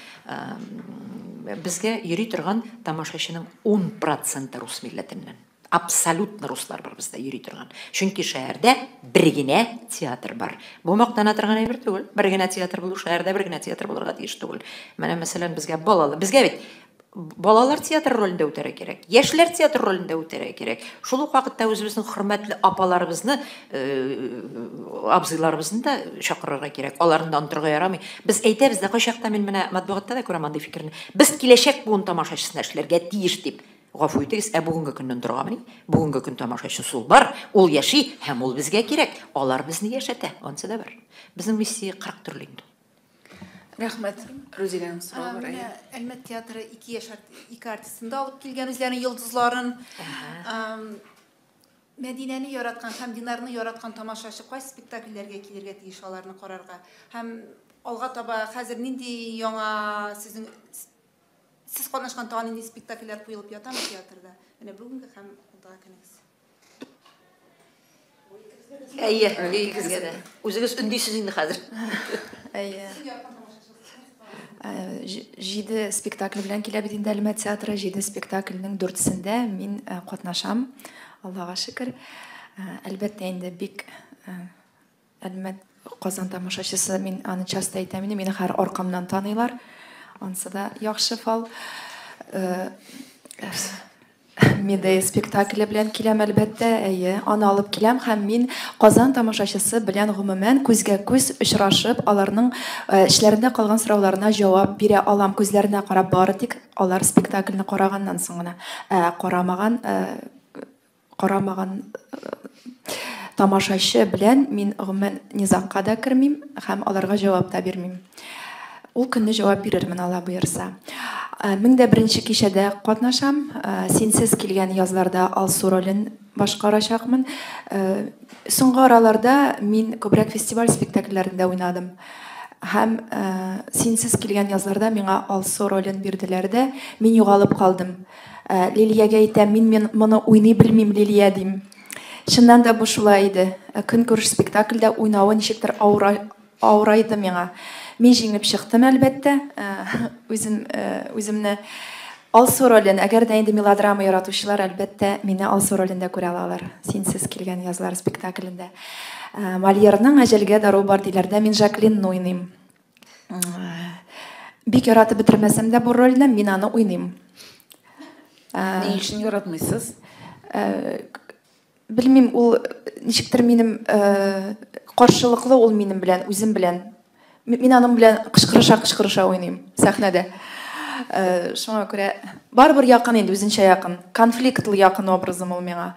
Безгә йөри торган тамашачының 10% рус милләтеннән. Абсолютно руслар бар бездә йөри торган. Чөнки шәһәрдә бер генә театр бар. Бу мактана торган әйбер түгел. Бер генә театр булу, шәһәрдә бер генә театр булырга тиеш түгел. Менә мәсәлән безгә бит балалар театр ролендә үтәргә кирәк. Яшьләр театр ролендә үтәргә кирәк. Шул ук вакытта үзебезнең хөрмәтле апаларыбызны, абзыйларыбызны да чакырырга кирәк. Аларны да онтырга ярамый. Без әйтәбез дә кайчакта, мин менә матбугатта да күрәм андый фикерне. Без киләчәк буын тамашачысына эшләргә тиеш дип. Гафу итегез, бүгенге көннән торгамыни? Бүгенге көн тамашачысы бар, ул яши һәм ул безгә кирәк. Алар безне яшәтә. Анысы да бар. Безнең миссия 40 төрле инде. Рәхмәт. Рузиләнең сорауы бар. Әлмәт театры 2 артистында алып килгән үзләренең йолдызларын. Мәдинәне яраткан һәм Динарны яраткан тамашачы кайсы спектакльләргә килергә тиеш аларны карарга. Һәм алга таба хәзер нинди яңа сез катнашкан тагын нинди спектакльләр куелып ятамы театрда? Менә бүгенге һәм алдагы көнегез. Игезгә дә. Үзегез үндисез инде хәзер. Җиде спектакль белән килә бит инде Әлмәт театры, 7 спектакльнең 4-сендә мин катнашам. Аллага шөкер. Әлбәттә инде бик Әлмәт Казан тамашачысы, мин аны часто әйтәм инде, мине һәр аркамнан таныйлар. Ансы да яхшы фал. Медея спектакле белән киләм әлбәттә, аны алып киләм һәм мин Казан тамашачысы белән гомумән күзгә-күз очрашып, аларның эшләрендә калган сорауларына җавап бирә алам, күзләренә карап бары тик алар спектакльне караганнан соң гына. Карамаган тамашачы белән мин гомумән низакка да кермим һәм аларга җавап та бирмим. ул көнне җавап бирермен, Алла боерса. 1001 кичәдә катнашам. Синсез килгән язларда Алсу ролен башкарачакмын. Соңгы араларда мин күбрәк фестиваль спектакльләрендә уйнадым. Һәм синсез килгән язларда миңа Алсу ролен бирделәр дә, мин югалып калдым. Лилиягә әйтәм, мин моны уйный белмим, Лилия дим. Чыннан да бу шулай иде. Көнкүреш спектакльдә уйнавы ничектер авырайды миңа. Мин җиңеп чыктым, әлбәттә. Үземне Алсу ролен, әгәр дә инде мелодрама яратучылар, әлбәттә, мине Алсу ролендә күрә алалар. Синсез килгән язлар спектаклендә. Мольерның Әҗәлгә дару бар диләрдә мин Жаклинны уйныйм. Бик яратып бетермәсәм дә бу рольне мин аны уйныйм. Ни өчен яратмыйсыз? Белмим, ул ничектер минем каршылыклы ул минем белән, үзем белән. Мин аның белән кычкырыша уйныйм сәхнәдә. Шуңа күрә барбер якын инде, үзенчә якын. Конфликтлы якын образым ул миңа.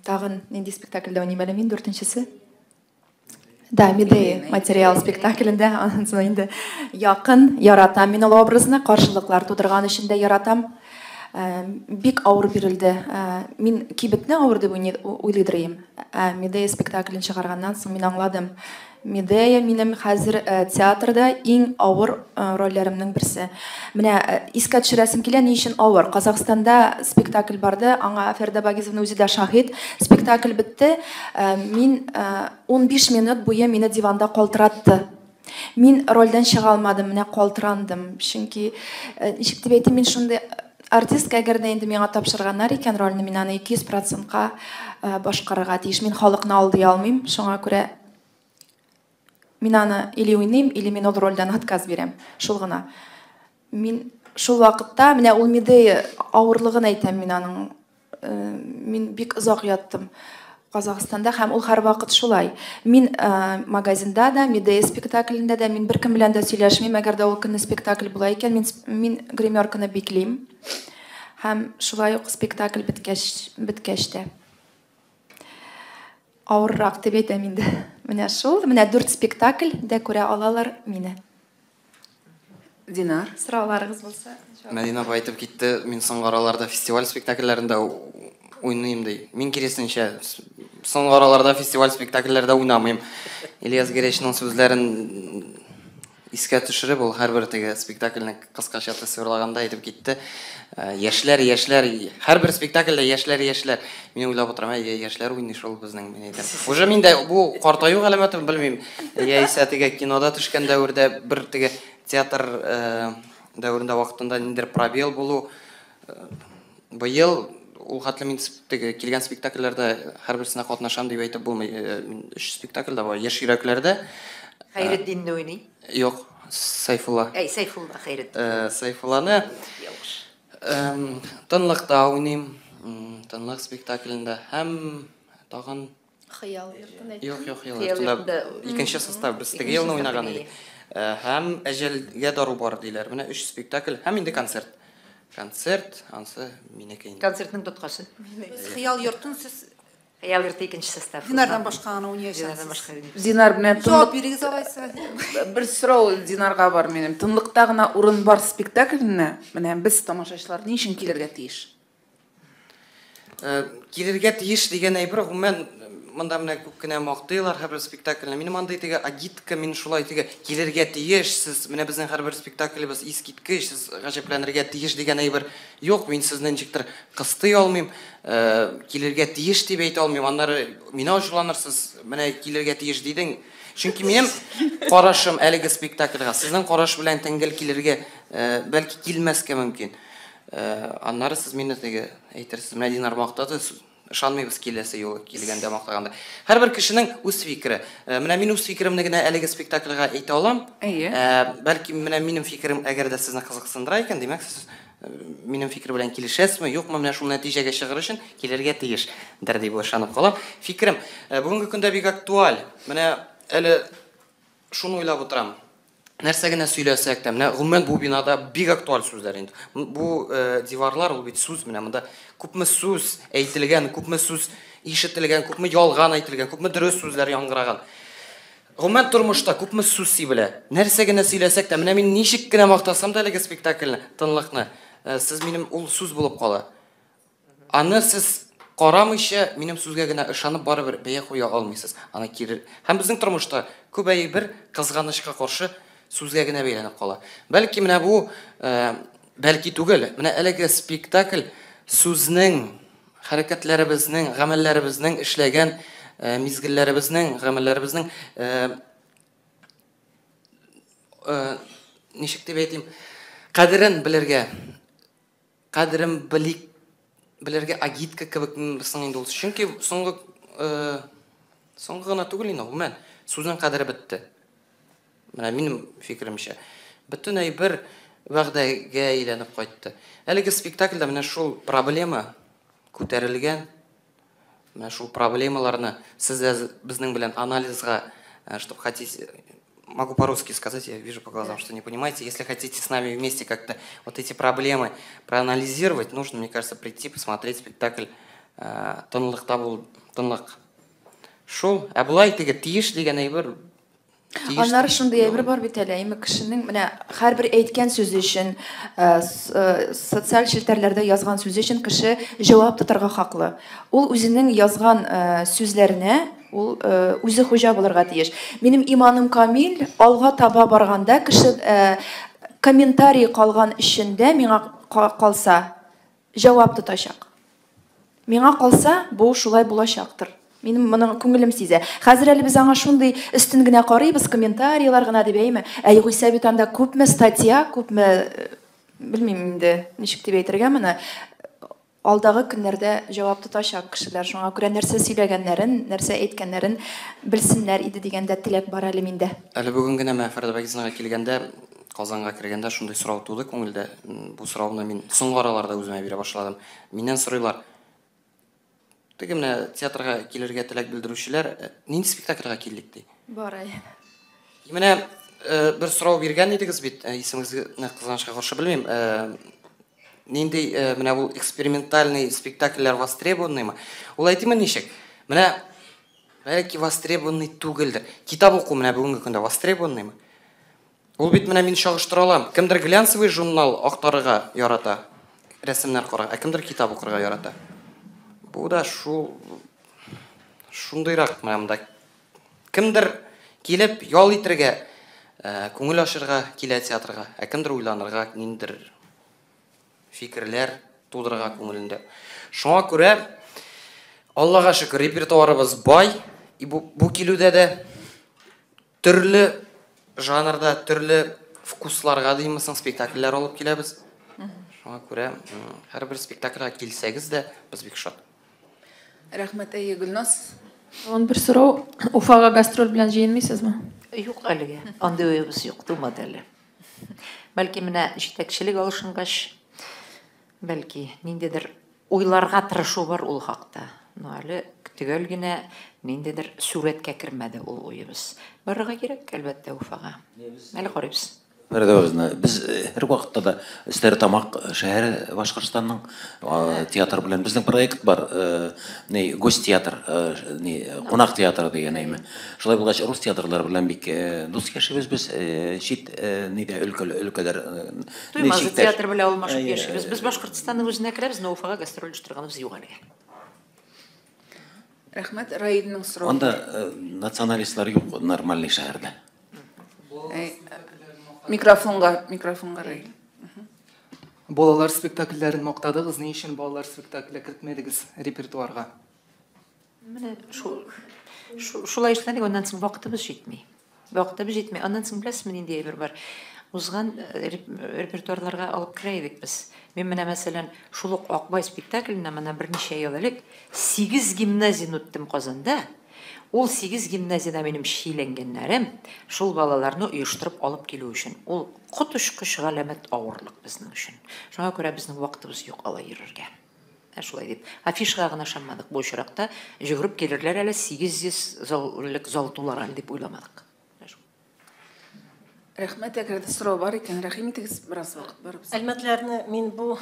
Тагын нинди спектакльдә уйныйм әле мин, 4-нчесе? Да, Медея материал спектаклендә анысы инде якын яратам мин ул образны, каршылыклар тудырган өчен дә яратам. Бик авыр бирелде. Мин кибетне авыр дип уйлыйдырым. Медея спектаклен чыгарганнан соң мин аңладым. Медея минем хәзер театрда иң авыр рольләремнең берсе. Менә искә төшерәсем килә, ни өчен авыр? Казакстанда спектакль барды, аңа Фәрдә Багизовна үзе дә шаһид. Спектакль бетте. Мин 15 минут буе мине диванда калтыратты. Мин рольдән чыга алмадым, менә калтырандым. Чөнки ничек дип әйтим, мин шундый артистка, әгәр дә инде миңа тапшырганнар икән рольне, мин аны 200%-ка башкарырга тиеш. Мин халыкны алдый алмыйм, шуңа күрә мин аны или уйныйм, или мин ул рольдән отказ бирәм. Шул гына. Мин шул вакытта, менә ул Медея авырлыгын әйтәм мин аның. Мин бик озак яттым Казакстанда һәм ул һәр вакыт шулай. Мин магазинда да, Медея спектаклендә дә мин беркем белән дә сөйләшмим, әгәр дә ул көнне спектакль була икән, мин гримерканы биклим. Һәм шулай ук спектакль биткәч тә авыррак дип әйтәм инде. Менә шул, менә 4 спектакль дә күрә алалар мине. Динар. Сорауларыгыз булса. Мәдинә апа әйтеп китте, мин соңгы араларда фестиваль спектакльләрендә уйныйм ди. Мин киресенчә соңгы араларда фестиваль спектакльләрдә уйнамыйм. Ильяс Гәрәчнең сүзләрен искә төшереп, ул һәрбер теге спектакльне кыскача тасвирлаганда әйтеп китте. Яшьләр, һәрбер спектакльдә яшьләр. Мин уйлап утырам, яшьләр уйный шул безнең, мин әйтәм. Уже миндә бу картаю галәмәтен белмим. Яисә теге кинода төшкән дәврдә бер теге театр дәврендә вакытында ниндер пробел булу. Быел ул хәтле мин теге килгән спектакльләрдә һәрберсенә катнашам дип әйтеп булмый. 3 спектакльдә бар. Яшь йөрәкләрдә Хәйретдинне уйный. Юк, Сайфулла. Сайфулла Хәйретдин. Сайфулланы тынлыкта уйныйм. Тынлык спектаклендә һәм тагын Хыял йортын әйт. Юк. Икенче состав без теге елны уйнаган идек. Һәм Әҗәлгә дару бар диләр. Менә 3 спектакль һәм инде концерт. Концерт, ансы минеке инде. Концертның тоткасы. Хыял йортын сез Хыял йорты икенче состав. Динардан башканы уйнayacağız. Динар белән Җавап бирегез алайса. Бер сорау Динарга бар минем. Тынлыкта гына урын бар спектакльне, менә без тамашачылар ни өчен килергә тиеш? Килергә тиеш дигән әйбер, гомумән монда менә күп кенә мактыйлар һәрбер спектакльне. Минем андай теге агитка, мин шулай теге килергә тиеш, сез менә безнең һәрбер спектаклебез искиткеч, сез гаҗәпләнергә тиеш дигән әйбер юк, мин сезне ничектер кыстый алмыйм, килергә тиеш дип әйтә алмыйм. Аннары мине ачуланырсыз, менә килергә тиеш дидең. Чөнки минем карашым әлеге спектакльгә сезнең караш белән тәңгәл килергә бәлки килмәскә мөмкин. Аннары сез мине теге әйтерсез, менә Динар мактады, ышанмыйбыз киләсе ел килгәндә мактаганда. Һәрбер кешенең үз фикере. Менә мин үз фикеремне генә әлеге спектакльгә әйтә алам. Бәлки менә минем фикерем әгәр дә сезне кызыксындыра икән, димәк сез минем фикер белән килешәсезме, юкмы, менә шул нәтиҗәгә чыгыр өчен килергә тиеш дер дип ышанып калам. Фикерем бүгенге көндә бик актуаль. Менә әле шуны уйлап утырам. Нәрсә генә сөйләсәк тә, менә гомумән бу бинада бик актуаль сүзләр инде. Бу диварлар ул бит сүз, менә монда күпме сүз әйтелгән, күпме сүз ишетелгән, күпме ялган әйтелгән, күпме дөрес сүзләр яңгыраган. Гоман тормышта күпме сүз сөйлә. Нәрсә генә сөйләсәк тә, менә мин ничек кенә мактасам да әлеге спектакльне, тынлыкны, сез минем ул сүз булып кала. Аны сез карамыйча минем сүзгә генә ышанып барыбер бәя куя алмыйсыз. Аны кире. Һәм безнең тормышта күбәе бер кызганычка каршы сүзгә генә бәйләнеп кала. Бәлки менә бу бәлки түгел. Менә әлеге спектакль сүзнең, хәрәкәтләребезнең, гамәлләребезнең эшләгән мизгелләребезнең, гамәлләребезнең ничек дип әйтим, кадерен белергә, кадерен белергә агитка кебек соң инде ул. Чөнки соңгы гына түгел инде, гомумән сүзнең кадере бетте. Менә минем фикеремчә, бөтенләй бер вәгъдәгә әйләнеп кайтты. Әлеге спектакльдә менә шул проблема күтәрелгән. Менә шул проблемаларны сез безнең белән анализга, чтобы хотите, могу по-русски сказать, я вижу по глазам, что не понимаете. Если хотите с нами вместе как-то вот эти проблемы проанализировать, нужно, мне кажется, прийти, посмотреть спектакль «Тынлыкта бул тынлык». Шул, булай теге тиеш дигән әйбер. Аннары шундый әйбер бар бит әле, әйме кешенең менә һәрбер әйткән сүзе өчен, социаль челтәрләрдә язган сүзе өчен кеше җавап тотарга хаклы. Ул үзенең язган сүзләренә ул үзе хуҗа булырга тиеш. Минем иманым камил, алга таба барганда кеше комментарий калган өчендә миңа калса җавап тотачак. Миңа калса бу шулай булачактыр. Минем моның күңелем сизә. Хәзер әле без аңа шундый өстен генә карыйбыз, комментарийлар гына дип әйме. Югыйсә бит анда күпме статья, күпме белмим инде, ничек дип әйтергә моны. Алдагы көннәрдә җавап тотачак кешеләр. Шуңа күрә нәрсә сөйләгәннәрен, нәрсә әйткәннәрен белсеннәр иде дигәндә теләк бар әле миндә. Әле бүген генә Фәрдә Багизовага килгәндә, Казанга кергәндә шундый сорау туды күңелдә. Бу сорауны мин соңгы араларда үземә бирә башладым. Миннән сорыйлар: теге менә театрга килергә теләк белдерүчеләр нинди спектакльгә килдек ди. Барай. Менә бер сорау биргән идегез бит, исемегезне кызганычка каршы белмим. Нинди менә ул экспериментальный спектакльләр востребованныймы? Ул әйтеме ничек? Менә бәлки востребованный түгелдер. Китап уку менә бүгенге көндә востребованныймы? Ул бит менә мин чагыштыра алам. Кемдер глянцевый журнал актарырга ярата, рәсемнәр карарга, кемдер китап укырга ярата. Бу да шундыйрак менә. Кемдер килеп ял итәргә, күңел ачырга килә театрга, кемдер уйланырга, ниндер фикерләр тудырырга күңелендә. Шуңа күрә Аллага шөкер, репертуарыбыз бай. Бу килүдә дә төрле жанрда, төрле вкусларга димәсәң спектакльләр алып киләбез. Шуңа күрә һәрбер спектакльгә килсәгез дә без бик шат. Рәхмәт, әйе, Гөлназ. Он бер сорау, Уфага гастроль белән җыенмыйсызмы? Юк әлегә. Андый уебыз юк, тумады әле. Бәлки менә җитәкчелек алышынгач, бәлки ниндидер уйларга тырышу бар ул хакта. Ну әле төгәл генә ниндидер сүрәткә кермәде ул уебыз. Барырга кирәк, әлбәттә, Уфага. Әле карыйбыз. Фәрдә Багизовна, без һәр вакытта да Стәрлетамак шәһәре Башкортстанның театр белән безнең проект бар. Гость театр, кунак театры дигән әйме. Шулай булгач, рус театрлары белән бик дус яшибез без, чит өлкәләр. Туймазы театр белән алмашып яшибез. Без Башкортстанның үзенә керәбез, но Уфага гастроль оештырганыбыз юк әлегә. Рәхмәт, Раидның сорауы. Анда националистлар юк нормальный шәһәрдә. Микрофонга Раид. Балалар спектакльләрен мактадыгыз, ни өчен балалар спектакле кертмәдегез репертуарга? Менә шулай эшләдек, аннан соң вакытыбыз җитми. Аннан соң беләсезме нинди әйбер бар. Узган репертуарларга алып керә идек без. Мин менә мәсәлән, шул ук Акбай спектакленә менә берничә ел элек 8 гимназияны үттем Казанда. Ул 8 гимназияда минем шиләнгәннәрем шул балаларны оештырып алып килү өчен. Ул котышкыч галәмәт авырлык безнең өчен. Шуңа күрә безнең вакытыбыз юк ала йөрергә. Шулай дип, афишага гына шаммадык. Бу очракта җыгырып килерләр әле 800 зал тулар дип уйламадык. Рәхмәт, әгәр дә сорау бар икән, рәхим итегез, бераз вакыт бар бездә. Әлмәтләрне мин бу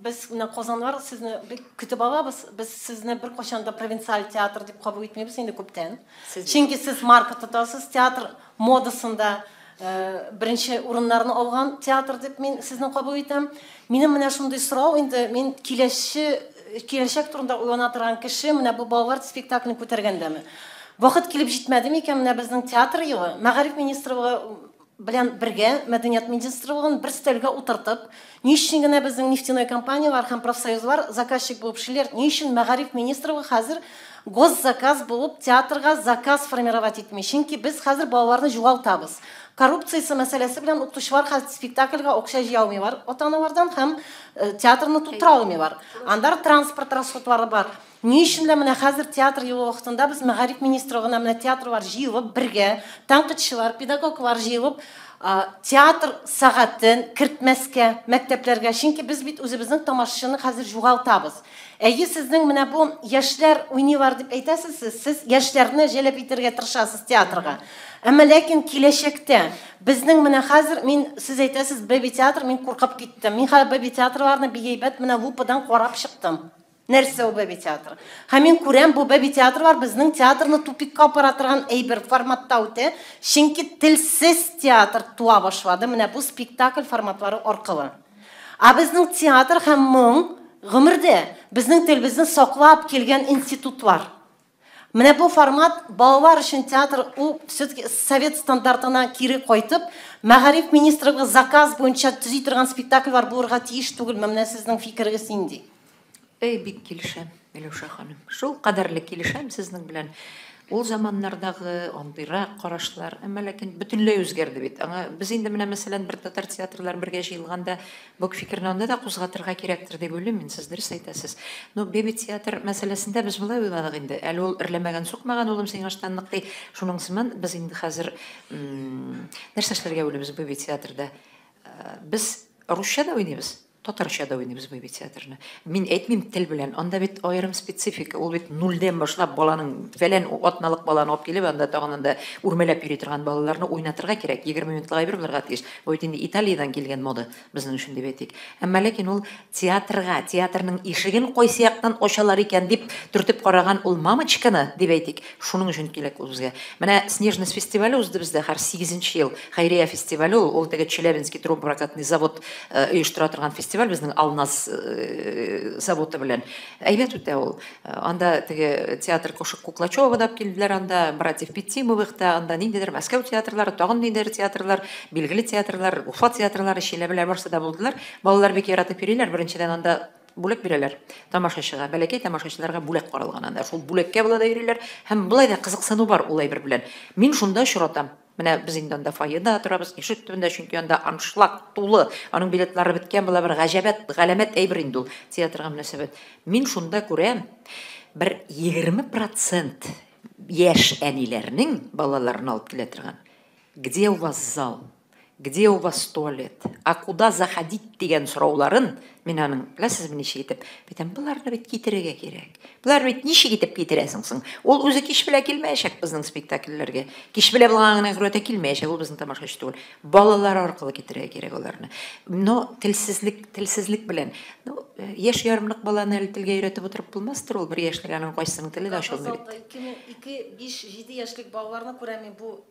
без менә Казаннар сезне бик көтеп алабыз. Без сезне бер качан да провинциаль театр дип кабул итмәбез инде күптән. Чөнки сез марка тотасыз, театр модасында беренче урыннарны алган театр дип мин сезне кабул итәм. Минем менә шундый сорау инде, мин киләчәк турында уйлана торган кеше менә бу балалар спектаклен күтәргәндәме. Вакыт килеп җитмәде микән менә безнең театр елы, Мәгариф министрлыгы белән бергә Мәдәният министрлыгын бер стелгә утыртып, ни өчен генә безнең нефтяной компаниялар һәм профсоюзлар заказчик булып эшләр, ни өчен Мәгариф министрлыгы хәзер госзаказ булып театрга заказ формировать итми. Чөнки без хәзер балаларны югалтабыз. Коррупциясы мәсьәләсе белән укытучылар хәзер спектакльгә акча җыя алмыйлар ата-аналардан һәм театрны тутыра алмыйлар. Анда транспорт расходлары бар. Ни өчен дә менә хәзер театр елы вакытында без Мәгариф министрлыгына менә театрлар җыелып бергә, тәнкыйтьчылар, педагоглар җыелып театр сәгатен кертмәскә мәктәпләргә, чөнки без бит үзебезнең тамашачыны хәзер югалтабыз. Әйе, сезнең менә бу яшьләр уйныйлар дип әйтәсез, сез яшьләрне җәлеп итәргә тырышасыз театрга. Әмма ләкин киләчәктә безнең менә хәзер сез әйтәсез бәби театр, мин куркып киттем. Мин хәзер бәби театрларны бигәйбәт менә лупадан карап чыктым. Нәрсә ул бәби театр? Һәм мин күрәм, бу бәби театрлар безнең театрны тупикка апара торган әйбер форматта үтә, чөнки телсез театр туа башлады менә бу спектакль форматлары аркылы. Безнең театр һәм моң гомердә безнең телебезне саклап килгән институтлар. Менә бу формат балалар өчен театр ул все-таки совет стандартына кире кайтып, Мәгариф министрлыгы заказ буенча төзи торган спектакльлар булырга тиеш түгелме? Менә сезнең фикерегез инде. Бик килешәм, Миләүшә ханым. Шул кадәрле килешәм сезнең белән. Ул заманнардагы андыйрак карашлар, әмма ләкин бөтенләй үзгәрде бит. Аңа без инде менә мәсәлән бер татар театрлар бергә җыелганда бу фикерне анда да кузгатырга кирәктер дип уйлыйм мин, сез дөрес әйтәсез. Но бәби театр мәсьәләсендә без булай уйладык инде. Әле ул эрләмәгән, сукмаган улым сиңа штанлык ди. Шуның сыман без инде хәзер нәрсә эшләргә уйлыйбыз бәби театрда. Біз русча да уйнайбыз, татарча да уйнайбыз бәби театрны. Мин әйтмим тел белән, анда бит аерым специфика, ул бит нулдән башлап баланың фәлән атналык баланы алып килеп, анда тагында үрмәләп йөри торган балаларны уйнатырга кирәк. 20 минутлык әйбер булырга тиеш. Бу бит инде Италиядән килгән мода безнең өчен дип әйтик. Әмма ләкин ул театрга, театрның ишеген кайсы яктан ачалар икән дип төртеп караган ул мамочканы дип әйтик. Шуның өчен кирәк ул безгә. Менә Снежность фестивале узды бездә һәр 8нче ел. Хәйрия фестивале ул теге Челябинский трубопрокатный завод оештыра торган фестиваль безнең Алмаз заводы белән. Әйбәт үтә ул. Анда теге театр Куклачева да килделәр, анда братьев Петимовых та, анда ниндидер Мәскәү театрлары, тагын ниндидер театрлар, билгеле театрлар, Уфа театрлары, Чиләбеләр барсы да булдылар. Балалар бик яратып йөриләр. Беренчедән анда бүләк бирәләр тамашачыга, бәләкәй тамашачыларга бүләк каралган анда. Шул бүләккә була да йөриләр һәм булай да кызыксыну бар ул әйбер белән. Мин шунда очратам. Менә без инде анда фойеда торабыз, ишек төбендә, чөнки анда аншлаг тулы, аның билетлары беткән була, бер гаҗәбәт, галәмәт әйбер инде ул театрга мөнәсәбәт. Мин шунда күрәм, бер 20% яшь әниләрнең балаларын алып килә торган. Где у вас зал? Где у вас туалет? А куда заходить дигән сорауларын мин аның беләсез ничә итеп, битәм буларны бит китерергә кирәк. Булар бит ничек итеп китерәсең соң? Ул үзе кич белә килмәячәк безнең спектакльләргә. Кич белә булган гына гөрәтә килмәячәк, ул безнең тамашачы түгел. Балалар аркылы китерергә кирәк аларны. Но телсезлек белән. Ну, яшь ярымлык баланы әле телгә өйрәтеп утырып булмастыр ул, бер яшьлек аның кайсының теле дә ачылмый бит. 2-5-7 яшьлек балаларны күрәм бу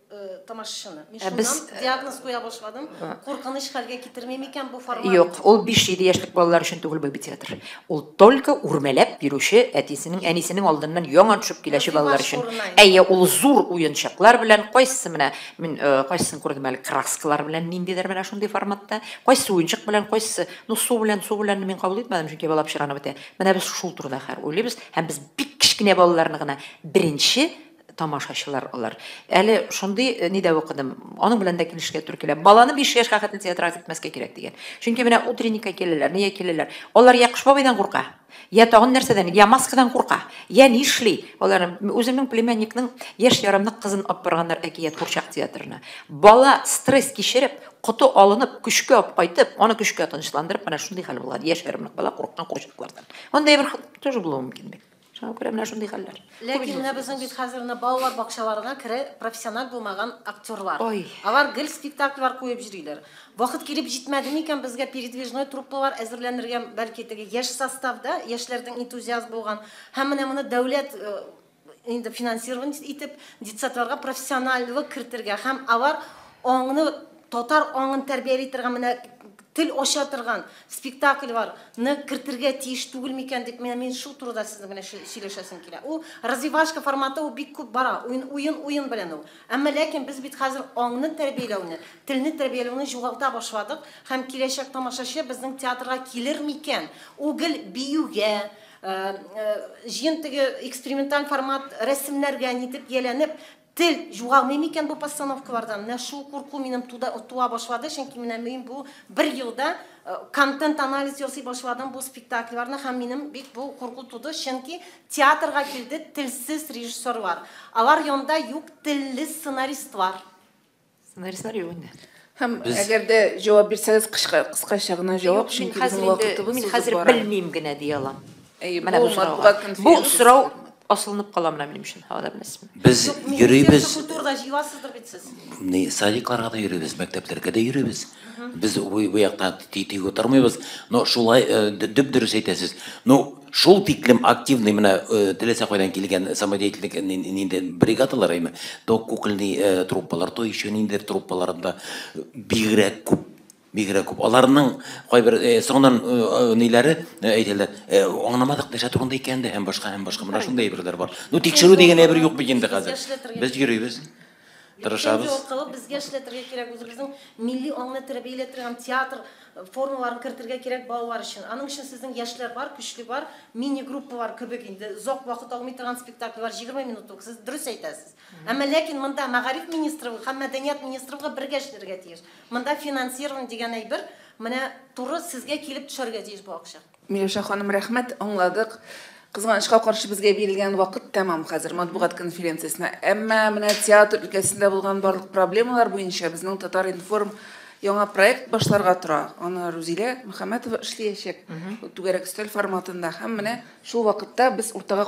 тамашачыны. Мин шуннан диагноз куя башладым. Куркыныч хәлгә китермәм икән бу формат. Юк, ул 5-7 яшьлек балалар өчен түгел бу театр. Ул только үрмәләп йөрүче әтисенең, әнисенең алдыннан яңа төшеп киләче балалар өчен. Әйе, ул зур уенчыклар белән, кайсы менә мин кайсын күрдем әле, краскалар белән ниндидер менә шундый форматта, кайсы уенчык белән, кайсы су белән мин кабул итмәдем, чөнки балап чыганы бетә. Менә без шул турыда хәр уйлыйбыз һәм без бик кичкенә балаларны гына беренче тамашачылар алар. Әле шундый нидә укыдым. Аның белән дә килешкә туры килә. Баланы 5 яшькә хәтле театрга китмәскә кирәк дигән. Чөнки менә утренникка киләләр, нигә киләләр? Алар я Кыш бабайдан курка, я тагын нәрсәдән, я маскадан курка, я нишли. Алар үземнең племянникның яшь ярымлык кызын алып барганнар әкият Курчак театрына. Бала стресс кичереп, кото алынып, көчкә алып кайтып, аны көчкә тынычландырып, менә шундый хәл булган. Яшь ярымлык бала курыккан Курчаклардан. Анда бер тоже булуы мөмкин бит. Шуңа күрә менә шундый хәлләр. Ләкин менә безнең бит хәзер балалар бакчаларына керә профессиональ булмаган актерлар. Ой. Алар гел спектакльлар куеп йөриләр. Вакыт килеп җитмәде микән безгә передвижной труппалар әзерләнергә, бәлки теге яшь составда, яшьләрдән энтузиазм булган. Һәм менә моны дәүләт инде финансирование итеп детсадларга профессионаллык кертергә һәм алар аңны татар аңын тәрбияләй торган менә тел ача торган спектакль бар. Ны кертергә тиеш түгел микән дип мен шул турыда сезнең белән сөйләшәсем килә. Ул развивашка форматы ул бик күп бара. Уен белән ул. Әмма ләкин без бит хәзер аңны тәрбияләүне, телне тәрбияләүне югалта башладык һәм киләчәк тамашачы безнең театрга килер микән? Ул гел биюгә җыен теге эксперименталь формат рәсемнәргә нитеп яләнеп тел югалмый микән бу постановкалардан? Менә шул курку минем туа башлады, чөнки менә мин бу бер елда контент анализ ясый башладым бу спектакльләрне һәм минем бик бу курку туды, чөнки театрга килде телсез режиссерлар. Алар янында юк телле сценаристлар. Сценаристлар юк инде. Һәм әгәр дә җавап бирсәгез кыскача гына җавап, чөнки безнең вакытыбыз мин хәзер белмим генә ди алам. Менә бу сорау асылынып кала менә минем өчен. Һәм белмәсмен. Без йөрибез. Культурада җыйвасыздыр бит сез. Ни садикларга да йөрибез, мәктәпләргә дә йөрибез. Без бу якта тийтиге тормыйбыз. Но шулай дөп-дөрес әйтәсез. Ну, шул тиклем активный менә теләсә кайдан килгән самодеятельлек инде бригадалар әйме. Ток кукольный труппалар, то еще ниндер труппаларында бигрәк күп. Аларның кайбер соңдан ниләре әйтәләр. Аңламадык нәрсә турында икән дә һәм башка менә шундай әйберләр бар. Ну, тикшерү дигән әйбер юк бит инде хәзер. Без йөрибез. Тырышабыз. Безгә эшләтергә кирәк, үзебезнең милли аңны тәрбияләп торган театр формаларын кертергә кирәк балалар өчен. Аның өчен сезнең яшьләр бар, көчле бар, мини-группалар кебек инде зок вакыт алмый торган спектакльлар 20 минутлык. Сез дөрес әйтәсез. Әмма ләкин монда мәгариф министрлыгы һәм мәдәният министрлыгы бергә эшләргә тиеш. Монда финансирование дигән әйбер менә туры сезгә килеп төшәргә тиеш бу акча. Миләүшә ханым, рәхмәт, аңладык. Кызганычка каршы безгә бирелгән вакыт тәмам хәзер матбугат конференциясенә. Әмма менә театр өлкәсендә булган барлык проблемалар буенча безнең Татар информ яңа проект башларга тора. Аны Рузилә Мөхәммәтова эшләячәк. Түгәрәк өстәл форматында. Һәм менә шул вакытта без уртага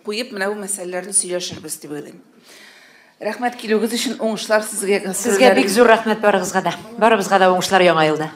куеп менә бу мәсьәләләрне сөйләшербез дип уйлыйм. Рәхмәт килүегез өчен, уңышлар сезгә. Сезгә бик зур рәхмәт барыгызга да. Барыбызга да уңышлар яңа елда.